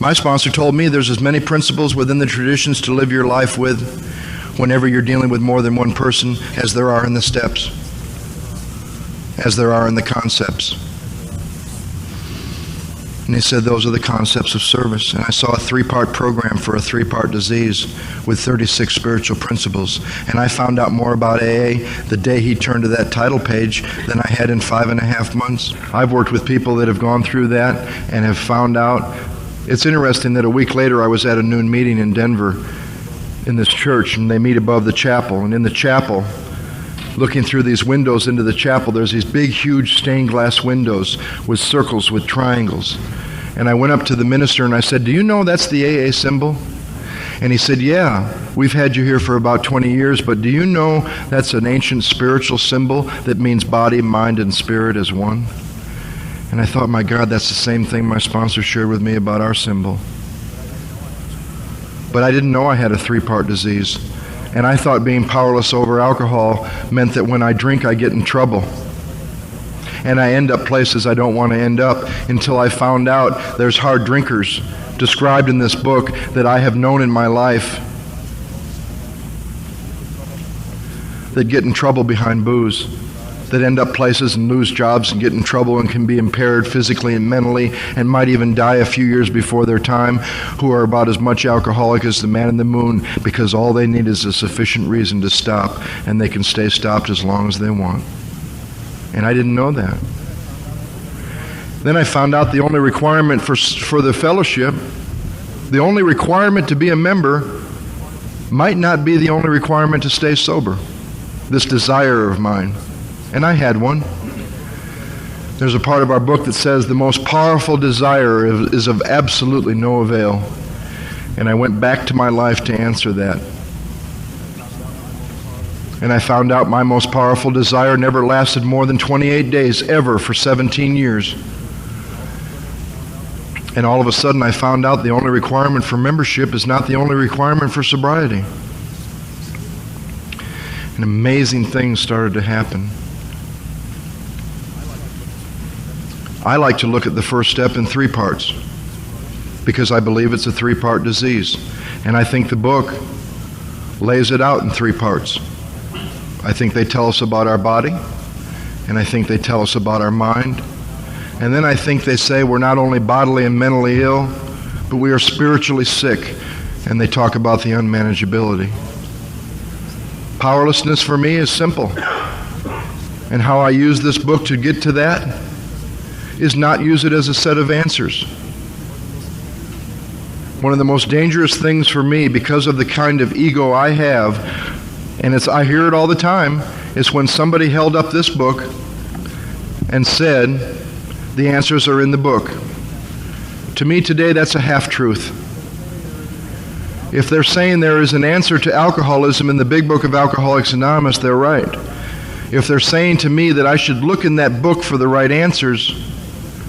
My sponsor told me there's as many principles within the traditions to live your life with whenever you're dealing with more than one person as there are in the steps, as there are in the concepts. And he said, those are the concepts of service. And I saw a 3-part program for a 3-part disease with 36 spiritual principles. And I found out more about AA the day he turned to that title page than I had in 5.5 months. I've worked with people that have gone through that and have found out. It's interesting that a week later I was at a noon meeting in Denver in this church, and they meet above the chapel. And in the chapel, looking through these windows into the chapel, there's these big, huge stained glass windows with circles, with triangles. And I went up to the minister and I said, do you know that's the AA symbol? And he said, yeah, we've had you here for about 20 years, but do you know that's an ancient spiritual symbol that means body, mind, and spirit as one? And I thought, my God, that's the same thing my sponsor shared with me about our symbol. But I didn't know I had a 3-part disease. And I thought being powerless over alcohol meant that when I drink, I get in trouble. And I end up places I don't want to end up, until I found out there's hard drinkers described in this book that I have known in my life that get in trouble behind booze, that end up places and lose jobs and get in trouble and can be impaired physically and mentally and might even die a few years before their time, who are about as much alcoholic as the man in the moon, because all they need is a sufficient reason to stop, and they can stay stopped as long as they want. And I didn't know that. Then I found out the only requirement for the fellowship, the only requirement to be a member, might not be the only requirement to stay sober. This desire of mine. And I had one. There's a part of our book that says the most powerful desire is of absolutely no avail. And I went back to my life to answer that. And I found out my most powerful desire never lasted more than 28 days, ever, for 17 years. And all of a sudden I found out the only requirement for membership is not the only requirement for sobriety. And amazing things started to happen. I like to look at the first step in 3 parts because I believe it's a 3-part disease. And I think the book lays it out in 3 parts. I think they tell us about our body, and I think they tell us about our mind. And then I think they say we're not only bodily and mentally ill, but we are spiritually sick, and they talk about the unmanageability. Powerlessness for me is simple. And how I use this book to get to that is not use it as a set of answers. One of the most dangerous things for me, because of the kind of ego I have, and I hear it all the time, is when somebody held up this book and said, the answers are in the book. To me today, that's a half-truth. If they're saying there is an answer to alcoholism in the big book of Alcoholics Anonymous, they're right. If they're saying to me that I should look in that book for the right answers,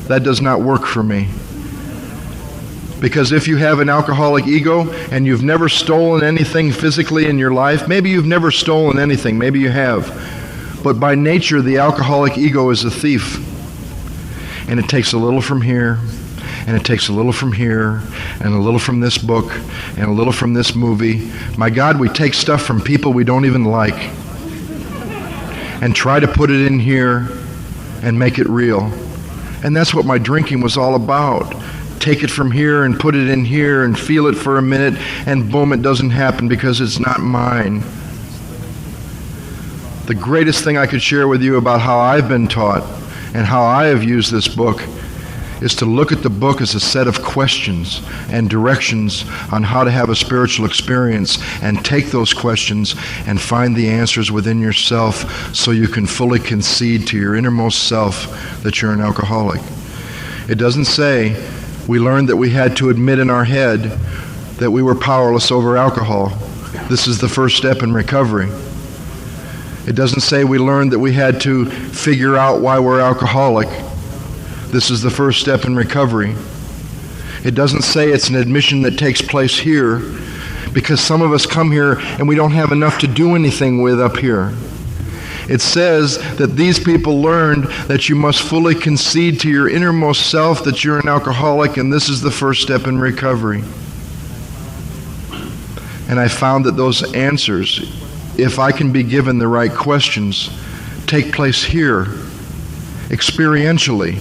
that does not work for me. Because if you have an alcoholic ego and you've never stolen anything physically in your life, maybe you've never stolen anything, maybe you have. But by nature, the alcoholic ego is a thief. And it takes a little from here, and it takes a little from here, and a little from this book, and a little from this movie. My God, we take stuff from people we don't even like and try to put it in here and make it real. And that's what my drinking was all about. Take it from here and put it in here and feel it for a minute, and boom, it doesn't happen because it's not mine. The greatest thing I could share with you about how I've been taught and how I have used this book is to look at the book as a set of questions and directions on how to have a spiritual experience, and take those questions and find the answers within yourself so you can fully concede to your innermost self that you're an alcoholic. It doesn't say we learned that we had to admit in our head that we were powerless over alcohol. This is the first step in recovery. It doesn't say we learned that we had to figure out why we're alcoholic. This is the first step in recovery. It doesn't say it's an admission that takes place here, because some of us come here and we don't have enough to do anything with up here. It says that these people learned that you must fully concede to your innermost self that you're an alcoholic, and this is the first step in recovery. And I found that those answers, if I can be given the right questions, take place here, experientially,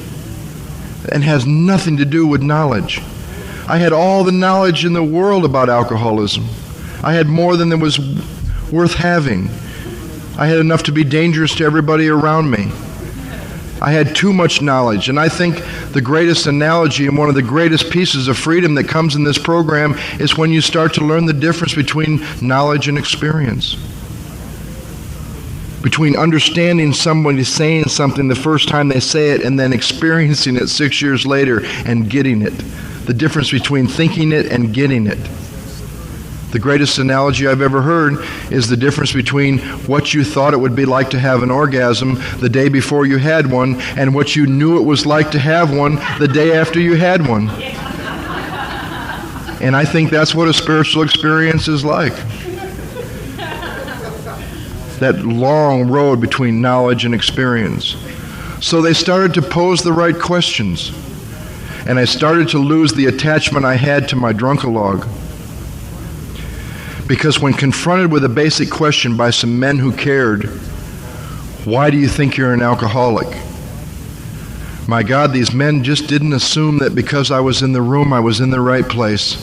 and has nothing to do with knowledge. I had all the knowledge in the world about alcoholism. I had more than there was worth having. I had enough to be dangerous to everybody around me. I had too much knowledge, and I think the greatest analogy and one of the greatest pieces of freedom that comes in this program is when you start to learn the difference between knowledge and experience. Between understanding somebody saying something the first time they say it and then experiencing it 6 years later and getting it. The difference between thinking it and getting it. The greatest analogy I've ever heard is the difference between what you thought it would be like to have an orgasm the day before you had one and what you knew it was like to have one the day after you had one. And I think that's what a spiritual experience is like. That long road between knowledge and experience. So they started to pose the right questions. And I started to lose the attachment I had to my drunkalog. Because when confronted with a basic question by some men who cared, why do you think you're an alcoholic? My God, these men just didn't assume that because I was in the room, I was in the right place.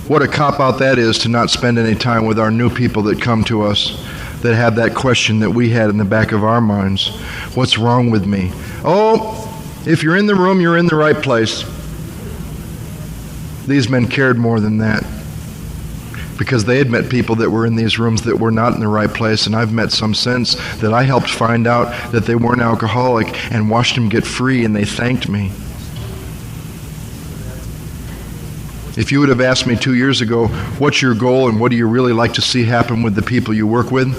What a cop-out that is to not spend any time with our new people that come to us that have that question that we had in the back of our minds. What's wrong with me? Oh, if you're in the room, you're in the right place. These men cared more than that. Because they had met people that were in these rooms that were not in the right place, and I've met some since that I helped find out that they weren't alcoholic and watched them get free, and they thanked me. If you would have asked me 2 years ago, what's your goal and what do you really like to see happen with the people you work with?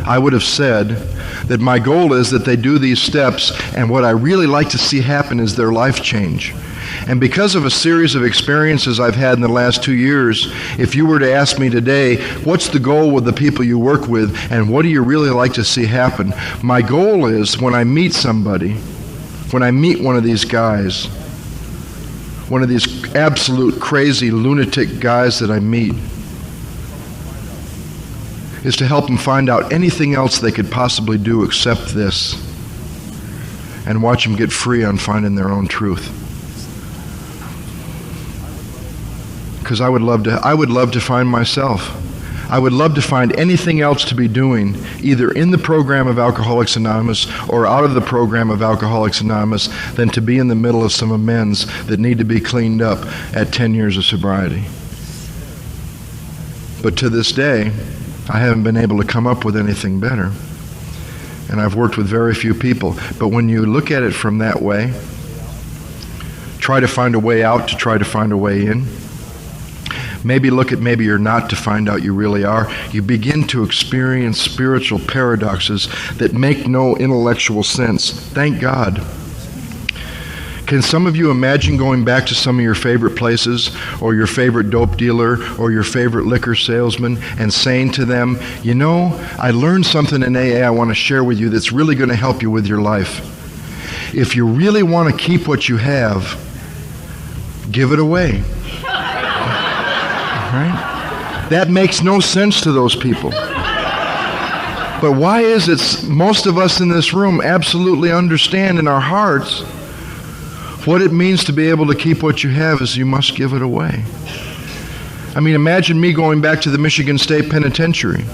I would have said that my goal is that they do these steps, and what I really like to see happen is their life change. And because of a series of experiences I've had in the last 2 years, if you were to ask me today, what's the goal with the people you work with and what do you really like to see happen? My goal is when I meet somebody, when I meet one of these guys, one of these absolute crazy lunatic guys that I meet, is to help them find out anything else they could possibly do except this and watch them get free on finding their own truth. Because I would love to find myself. I would love to find anything else to be doing, either in the program of Alcoholics Anonymous or out of the program of Alcoholics Anonymous, than to be in the middle of some amends that need to be cleaned up at 10 years of sobriety. But to this day, I haven't been able to come up with anything better. And I've worked with very few people. But when you look at it from that way, try to find a way out to try to find a way in, maybe look at maybe you're not to find out you really are, you begin to experience spiritual paradoxes that make no intellectual sense. Thank God. Can some of you imagine going back to some of your favorite places or your favorite dope dealer or your favorite liquor salesman and saying to them, you know, I learned something in AA I want to share with you that's really going to help you with your life. If you really want to keep what you have, give it away. Right? That makes no sense to those people. But why is it most of us in this room absolutely understand in our hearts what it means to be able to keep what you have is you must give it away. I mean, imagine me going back to the Michigan State Penitentiary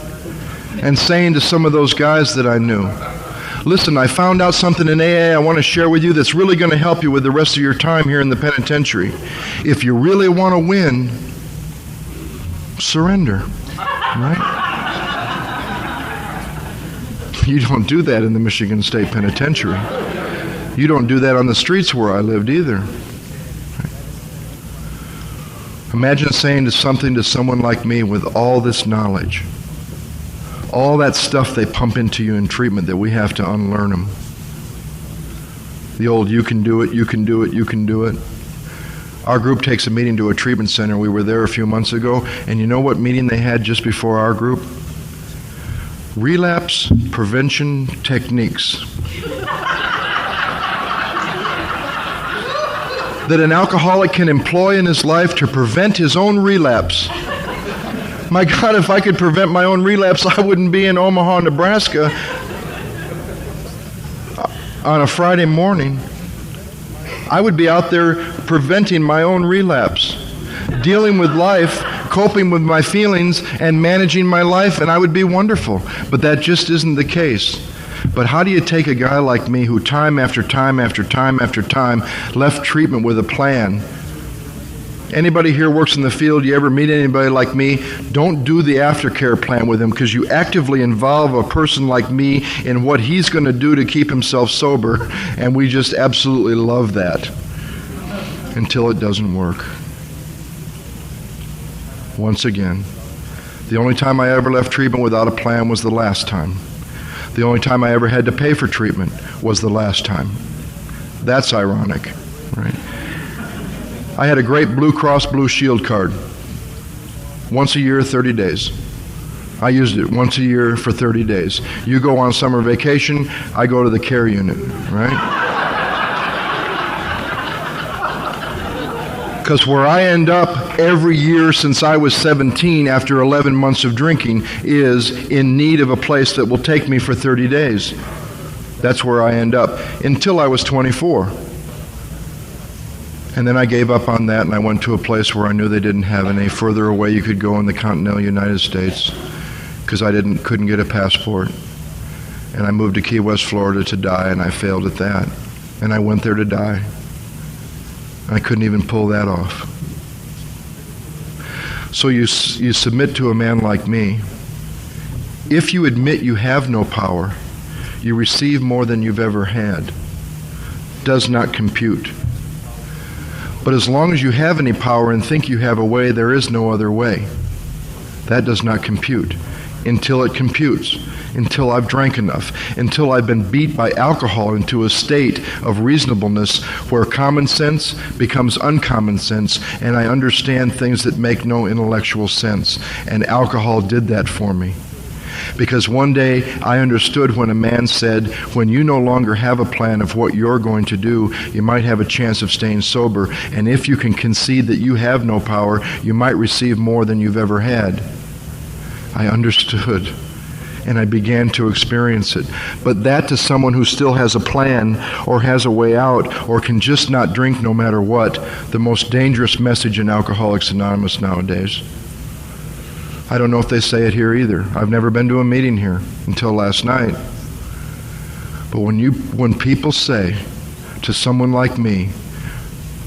and saying to some of those guys that I knew, listen, I found out something in AA I want to share with you that's really going to help you with the rest of your time here in the penitentiary. If you really want to win, surrender, right? You don't do that in the Michigan State Penitentiary. You don't do that on the streets where I lived either. Imagine saying something to someone like me with all this knowledge, all that stuff they pump into you in treatment that we have to unlearn them. The old you can do it, you can do it, you can do it. Our group takes a meeting to a treatment center. We were there a few months ago, and you know what meeting they had just before our group? Relapse prevention techniques that an alcoholic can employ in his life to prevent his own relapse. My God, if I could prevent my own relapse, I wouldn't be in Omaha, Nebraska. on a Friday morning, I would be out there preventing my own relapse, dealing with life, coping with my feelings, and managing my life, and I would be wonderful. But that just isn't the case. But how do you take a guy like me who time after time after time after time left treatment with a plan? Anybody here works in the field, you ever meet anybody like me, don't do the aftercare plan with him, because you actively involve a person like me in what he's going to do to keep himself sober, and we just absolutely love that until it doesn't work. Once again, the only time I ever left treatment without a plan was the last time. The only time I ever had to pay for treatment was the last time. That's ironic, right? I had a great Blue Cross Blue Shield card. Once a year, 30 days. I used it once a year for 30 days. You go on summer vacation, I go to the care unit, right? Because where I end up every year since I was 17 after 11 months of drinking is in need of a place that will take me for 30 days. That's where I end up until I was 24. And then I gave up on that and I went to a place where I knew they didn't have any further away you could go in the continental United States, because I couldn't get a passport. And I moved to Key West, Florida to die, and I failed at that. And I went there to die. I couldn't even pull that off. So you submit to a man like me. If you admit you have no power, you receive more than you've ever had. Does not compute. But as long as you have any power and think you have a way, there is no other way. That does not compute. Until it computes. Until I've drank enough, until I've been beat by alcohol into a state of reasonableness where common sense becomes uncommon sense, and I understand things that make no intellectual sense. And alcohol did that for me. Because one day I understood when a man said, when you no longer have a plan of what you're going to do, you might have a chance of staying sober, and if you can concede that you have no power, you might receive more than you've ever had. I understood. And I began to experience it. But that, to someone who still has a plan or has a way out or can just not drink no matter what, the most dangerous message in Alcoholics Anonymous nowadays. I don't know if they say it here either. I've never been to a meeting here until last night. But when people say to someone like me,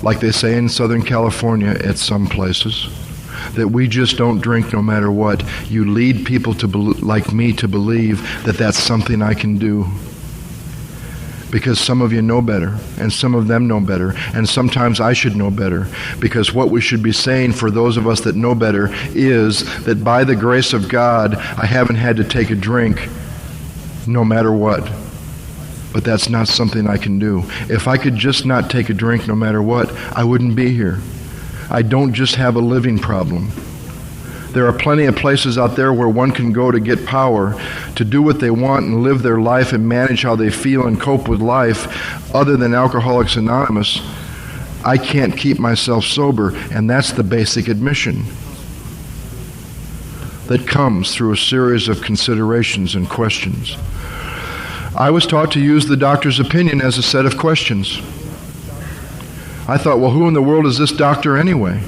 like they say in Southern California at some places, that we just don't drink no matter what, you lead people like me to believe that that's something I can do. Because some of you know better, and some of them know better, and sometimes I should know better. Because what we should be saying for those of us that know better is that by the grace of God, I haven't had to take a drink no matter what. But that's not something I can do. If I could just not take a drink no matter what, I wouldn't be here. I don't just have a living problem. There are plenty of places out there where one can go to get power, to do what they want and live their life and manage how they feel and cope with life, other than Alcoholics Anonymous. I can't keep myself sober, and that's the basic admission that comes through a series of considerations and questions. I was taught to use the doctor's opinion as a set of questions. I thought, well, who in the world is this doctor anyway?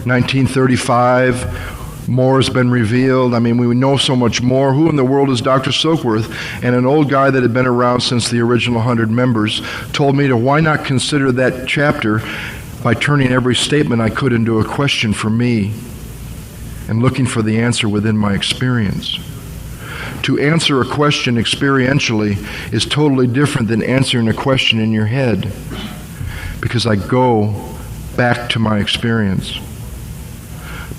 1935, more has been revealed. I mean, we know so much more. Who in the world is Dr. Soakworth? And an old guy that had been around since the original 100 members told me to why not consider that chapter by turning every statement I could into a question for me and looking for the answer within my experience. To answer a question experientially is totally different than answering a question in your head, because I go back to my experience.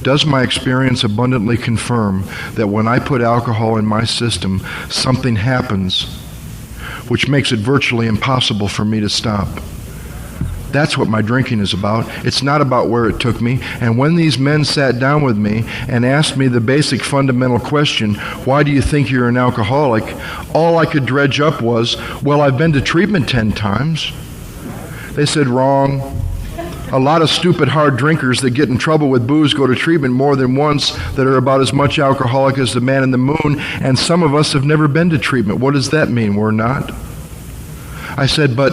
Does my experience abundantly confirm that when I put alcohol in my system, something happens which makes it virtually impossible for me to stop? That's what my drinking is about. It's not about where it took me. And when these men sat down with me and asked me the basic fundamental question, why do you think you're an alcoholic? All I could dredge up was, well, I've been to treatment 10 times. They said, wrong. A lot of stupid hard drinkers that get in trouble with booze go to treatment more than once that are about as much alcoholic as the man in the moon, and some of us have never been to treatment. What does that mean? We're not. I said, but,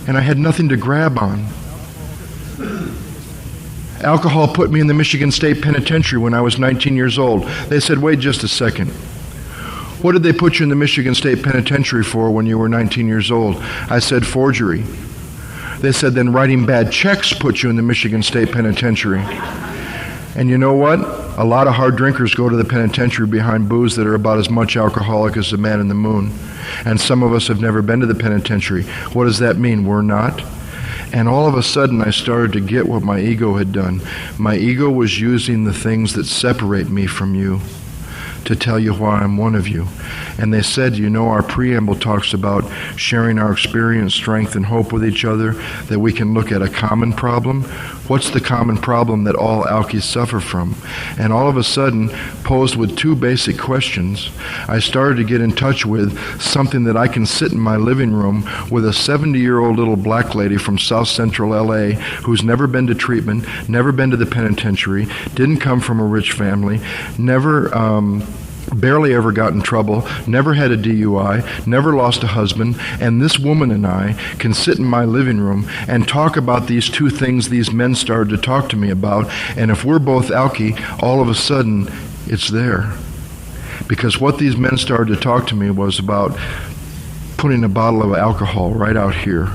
and I had nothing to grab on. Alcohol put me in the Michigan State Penitentiary when I was 19 years old. They said, wait just a second. What did they put you in the Michigan State Penitentiary for when you were 19 years old? I said, forgery. They said, then writing bad checks put you in the Michigan State Penitentiary. And you know what? A lot of hard drinkers go to the penitentiary behind booze that are about as much alcoholic as the man in the moon. And some of us have never been to the penitentiary. What does that mean? We're not. And all of a sudden I started to get what my ego had done. My ego was using the things that separate me from you to tell you why I'm one of you. And they said, you know, our preamble talks about sharing our experience, strength, and hope with each other, that we can look at a common problem. What's the common problem that all alkies suffer from? And all of a sudden, posed with two basic questions, I started to get in touch with something that I can sit in my living room with a 70-year-old little black lady from South Central LA who's never been to treatment, never been to the penitentiary, didn't come from a rich family, barely ever got in trouble, never had a DUI, never lost a husband, and this woman and I can sit in my living room and talk about these two things these men started to talk to me about, and if we're both alky, all of a sudden it's there. Because what these men started to talk to me was about putting a bottle of alcohol right out here.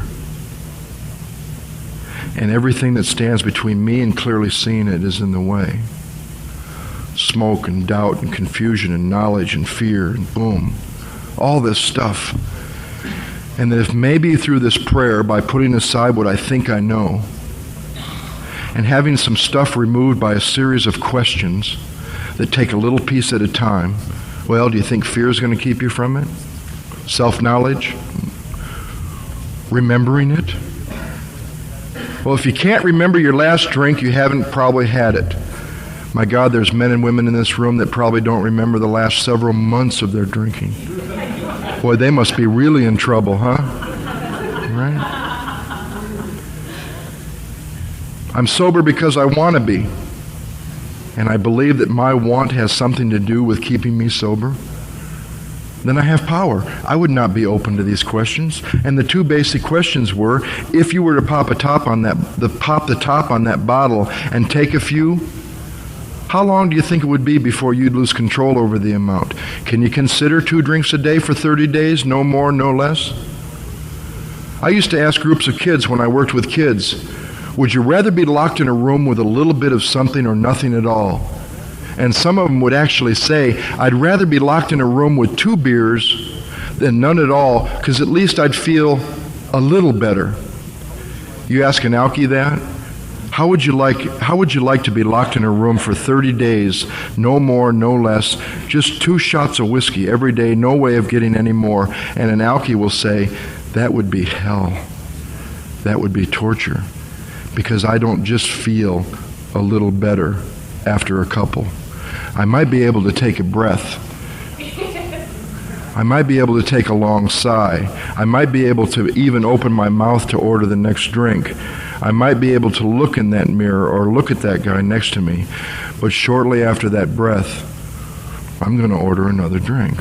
And everything that stands between me and clearly seeing it is in the way. Smoke and doubt and confusion and knowledge and fear and boom, all this stuff. And that if maybe through this prayer, by putting aside what I think I know and having some stuff removed by a series of questions that take a little piece at a time, well, do you think fear is going to keep you from it? Self-knowledge? Remembering it? Well, if you can't remember your last drink, you haven't probably had it. My God, there's men and women in this room that probably don't remember the last several months of their drinking. Boy, they must be really in trouble, huh? Right? I'm sober because I want to be. And I believe that my want has something to do with keeping me sober. Then I have power. I would not be open to these questions. And the two basic questions were, if you were to pop the top on that bottle and take a few, how long do you think it would be before you'd lose control over the amount? Can you consider 2 drinks a day for 30 days? No more, no less? I used to ask groups of kids when I worked with kids, would you rather be locked in a room with a little bit of something or nothing at all? And some of them would actually say, I'd rather be locked in a room with 2 beers than none at all, because at least I'd feel a little better. You ask an alkie that? How would you like to be locked in a room for 30 days, no more, no less, just 2 shots of whiskey every day, no way of getting any more? And an alkie will say, that would be hell. That would be torture. Because I don't just feel a little better after a couple. I might be able to take a breath. I might be able to take a long sigh. I might be able to even open my mouth to order the next drink. I might be able to look in that mirror or look at that guy next to me. But shortly after that breath, I'm going to order another drink.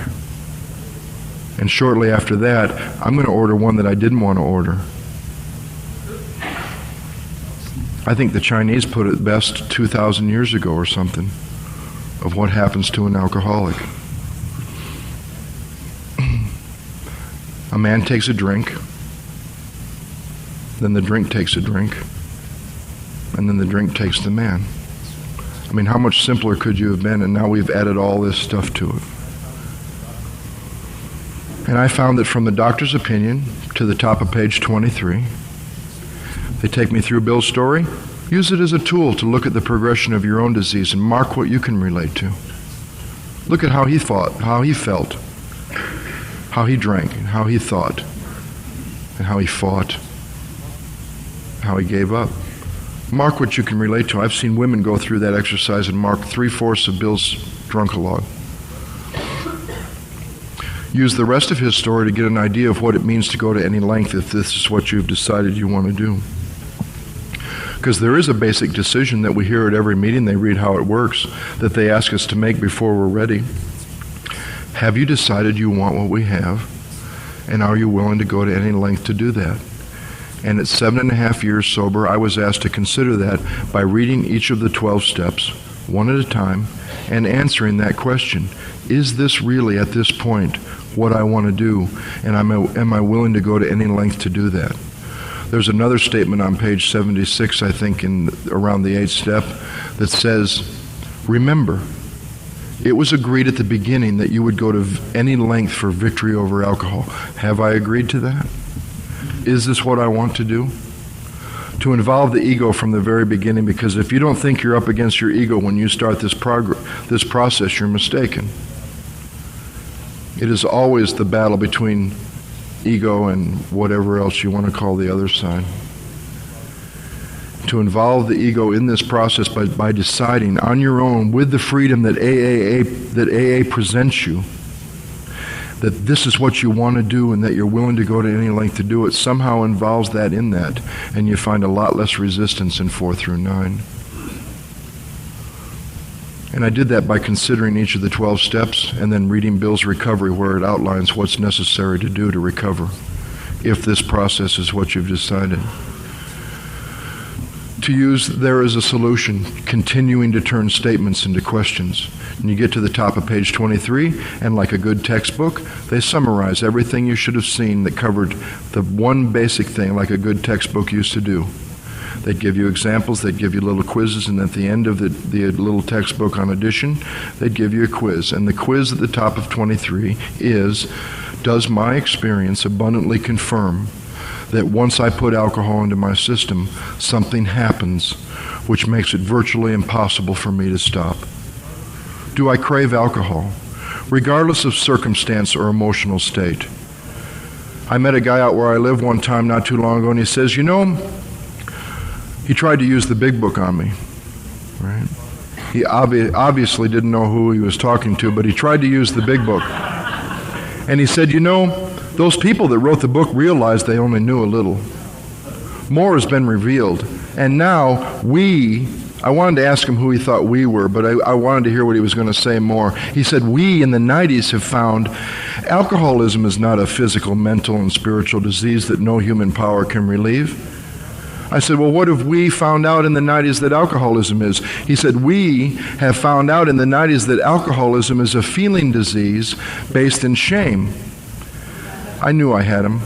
And shortly after that, I'm going to order one that I didn't want to order. I think the Chinese put it best 2,000 years ago or something of what happens to an alcoholic. A man takes a drink, then the drink takes a drink, and then the drink takes the man. I mean, how much simpler could you have been? And now we've added all this stuff to it. And I found that from the doctor's opinion to the top of page 23, they take me through Bill's story. Use it as a tool to look at the progression of your own disease and mark what you can relate to. Look at how he thought, how he felt, how he drank, and how he thought, and how he fought, how he gave up. Mark what you can relate to. I've seen women go through that exercise and mark 3/4 of Bill's drunk-a-log. Use the rest of his story to get an idea of what it means to go to any length if this is what you've decided you want to do. Because there is a basic decision that we hear at every meeting, they read how it works, that they ask us to make before we're ready. Have you decided you want what we have? And are you willing to go to any length to do that? And at 7.5 years sober, I was asked to consider that by reading each of the 12 steps, one at a time, and answering that question. Is this really, at this point, what I want to do? And am I willing to go to any length to do that? There's another statement on page 76, I think, around the 8th step, that says, remember, it was agreed at the beginning that you would go to any length for victory over alcohol. Have I agreed to that? Is this what I want to do? To involve the ego from the very beginning, because if you don't think you're up against your ego when you start this process, you're mistaken. It is always the battle between ego and whatever else you want to call the other side. To involve the ego in this process by deciding on your own with the freedom that AA presents you, that this is what you want to do and that you're willing to go to any length to do it, somehow involves that in that, and you find a lot less resistance in 4 through 9. And I did that by considering each of the 12 steps and then reading Bill's recovery, where it outlines what's necessary to do to recover, if this process is what you've decided. To use there is a solution, continuing to turn statements into questions. And you get to the top of page 23, and like a good textbook, they summarize everything you should have seen that covered the one basic thing, like a good textbook used to do. They'd give you examples, they'd give you little quizzes, and at the end of the little textbook on addition, they'd give you a quiz. And the quiz at the top of 23 is, does my experience abundantly confirm that once I put alcohol into my system, something happens which makes it virtually impossible for me to stop? Do I crave alcohol, regardless of circumstance or emotional state? I met a guy out where I live one time not too long ago, and he says, you know, he tried to use the big book on me, right? He obviously didn't know who he was talking to, but he tried to use the big book. And he said, you know, those people that wrote the book realized they only knew a little. More has been revealed. And now I wanted to ask him who he thought we were, but I wanted to hear what he was going to say more. He said, we in the 90s have found alcoholism is not a physical, mental, and spiritual disease that no human power can relieve. I said, well, what have we found out in the 90s that alcoholism is? He said, we have found out in the 90s that alcoholism is a feeling disease based in shame. I knew I had him.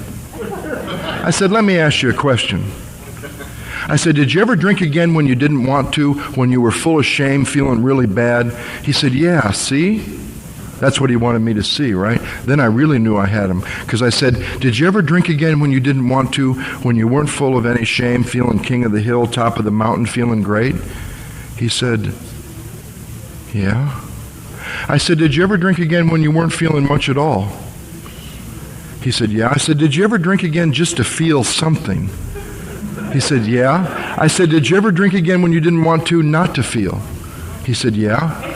I said, let me ask you a question. I said, did you ever drink again when you didn't want to, when you were full of shame, feeling really bad? He said, yeah, see? That's what he wanted me to see, right? Then I really knew I had him, because I said, did you ever drink again when you didn't want to, when you weren't full of any shame, feeling king of the hill, top of the mountain, feeling great? He said, yeah. I said, did you ever drink again when you weren't feeling much at all? He said, yeah. I said, did you ever drink again just to feel something? He said, yeah. I said, did you ever drink again when you didn't want to, not to feel? He said, yeah.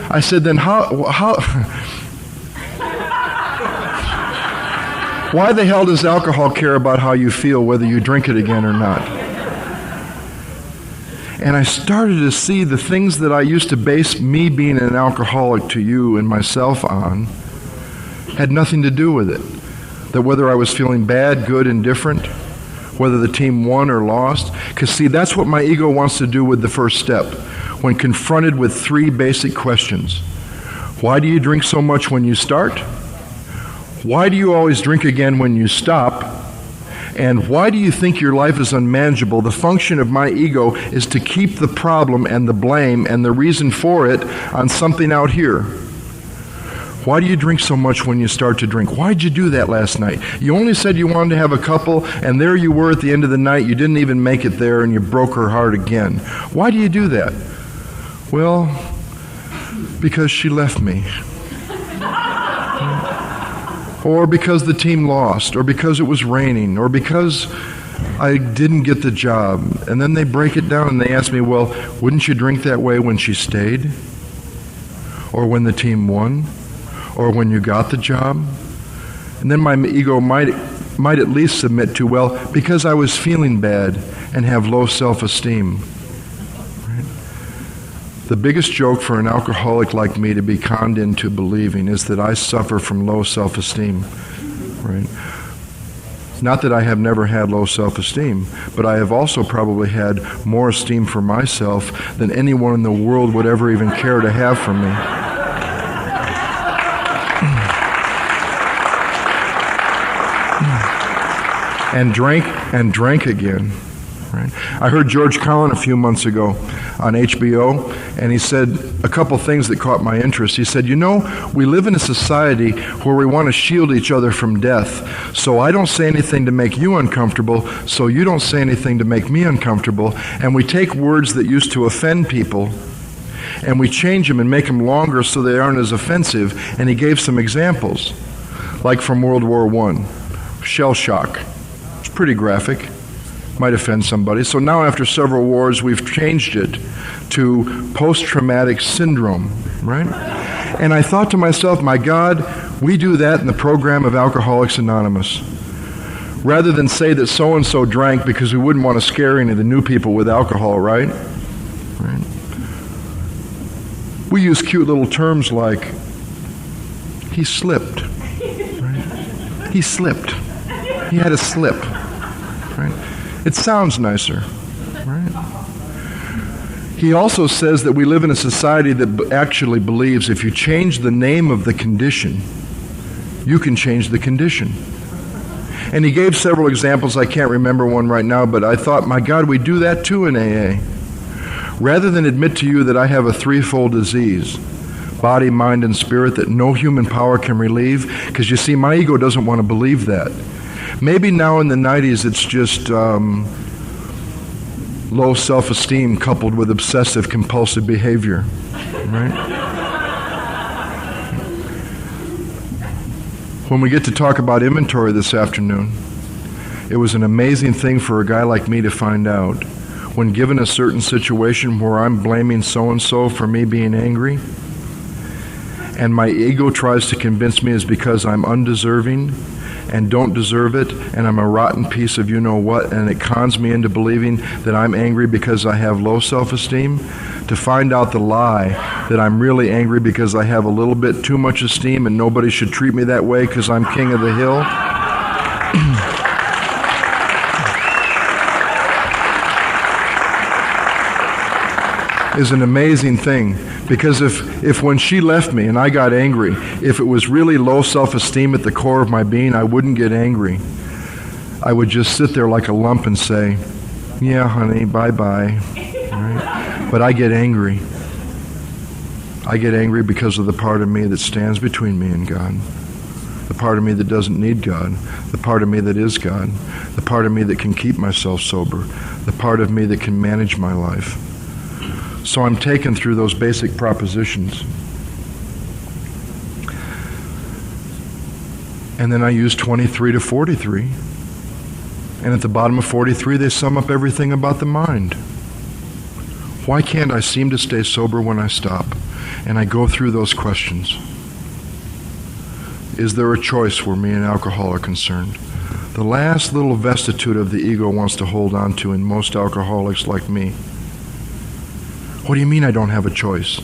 I said, then why the hell does alcohol care about how you feel, whether you drink it again or not? And I started to see the things that I used to base me being an alcoholic to you and myself on had nothing to do with it. That whether I was feeling bad, good, indifferent, whether the team won or lost, because see, that's what my ego wants to do with the first step. When confronted with 3 basic questions. Why do you drink so much when you start? Why do you always drink again when you stop? And why do you think your life is unmanageable? The function of my ego is to keep the problem and the blame and the reason for it on something out here. Why do you drink so much when you start to drink? Why'd you do that last night? You only said you wanted to have a couple, and there you were at the end of the night. You didn't even make it there, and you broke her heart again. Why do you do that? Well, because she left me. Or because the team lost, or because it was raining, or because I didn't get the job. And then they break it down and they ask me, well, wouldn't you drink that way when she stayed? Or when the team won? Or when you got the job? And then my ego might at least submit to, well, because I was feeling bad and have low self-esteem. The biggest joke for an alcoholic like me to be conned into believing is that I suffer from low self-esteem. right? Not that I have never had low self-esteem, but I have also probably had more esteem for myself than anyone in the world would ever even care to have from me. And drank again. Right? I heard George Carlin a few months ago on HBO, and he said a couple things that caught my interest. He said, we live in a society where we want to shield each other from death. So I don't say anything to make you uncomfortable, so you don't say anything to make me uncomfortable. And we take words that used to offend people, and we change them and make them longer so they aren't as offensive. And he gave some examples, like from World War I, shell shock. It's pretty graphic. Might offend somebody. So now after several wars, we've changed it to post-traumatic syndrome, right? And I thought to myself, my God, we do that in the program of Alcoholics Anonymous. Rather than say that so-and-so drank because we wouldn't want to scare any of the new people with alcohol, right? We use cute little terms like, he slipped, right? He slipped. He had a slip, right? It sounds nicer, right? He also says that we live in a society that actually believes if you change the name of the condition, you can change the condition. And he gave several examples. I can't remember one right now, but I thought, my God, we do that too in AA. Rather than admit to you that I have a threefold disease, body, mind, and spirit, that no human power can relieve, because you see, my ego doesn't want to believe that. Maybe now in the 90s it's just low self-esteem coupled with obsessive compulsive behavior, right? When we get to talk about inventory this afternoon, it was an amazing thing for a guy like me to find out. When given a certain situation where I'm blaming so-and-so for me being angry, and my ego tries to convince me it's because I'm undeserving and don't deserve it, and I'm a rotten piece of you-know-what, and it cons me into believing that I'm angry because I have low self-esteem, to find out the lie that I'm really angry because I have a little bit too much esteem and nobody should treat me that way because I'm king of the hill. Is an amazing thing, because if when she left me and I got angry, if it was really low self-esteem at the core of my being, I wouldn't get angry. I would just sit there like a lump and say, yeah, honey, bye-bye. Right? But I get angry. I get angry because of the part of me that stands between me and God, the part of me that doesn't need God, the part of me that is God, the part of me that can keep myself sober, the part of me that can manage my life. So I'm taken through those basic propositions. And then I use 23 to 43. And at the bottom of 43, they sum up everything about the mind. Why can't I seem to stay sober when I stop? And I go through those questions. Is there a choice where me and alcohol are concerned? The last little vestitude of the ego wants to hold on to in most alcoholics like me. What do you mean I don't have a choice?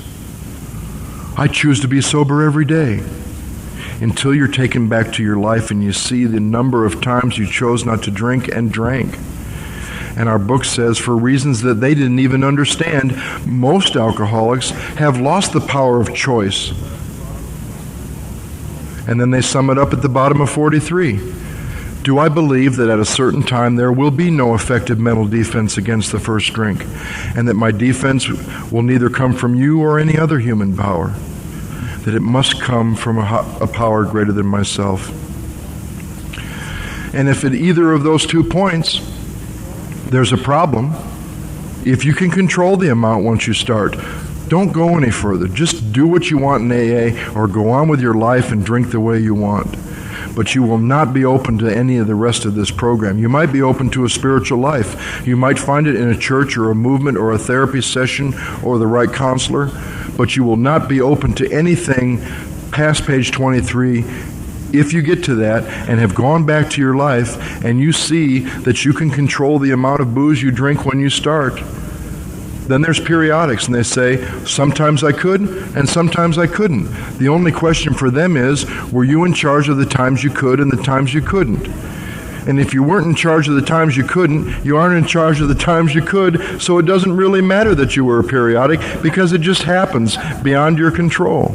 I choose to be sober every day. Until you're taken back to your life and you see the number of times you chose not to drink and drank. And our book says, for reasons that they didn't even understand, most alcoholics have lost the power of choice. And then they sum it up at the bottom of 43. Do I believe that at a certain time there will be no effective mental defense against the first drink, and that my defense will neither come from you or any other human power, that it must come from a power greater than myself? And if at either of those 2 points there's a problem, if you can control the amount once you start, don't go any further. Just do what you want in AA, or go on with your life and drink the way you want. But you will not be open to any of the rest of this program. You might be open to a spiritual life. You might find it in a church or a movement or a therapy session or the right counselor, but you will not be open to anything past page 23. If you get to that and have gone back to your life and you see that you can control the amount of booze you drink when you start, Then there's periodics, and they say, sometimes I could, and sometimes I couldn't. The only question for them is, were you in charge of the times you could and the times you couldn't? And if you weren't in charge of the times you couldn't, you aren't in charge of the times you could, so it doesn't really matter that you were a periodic, because it just happens beyond your control.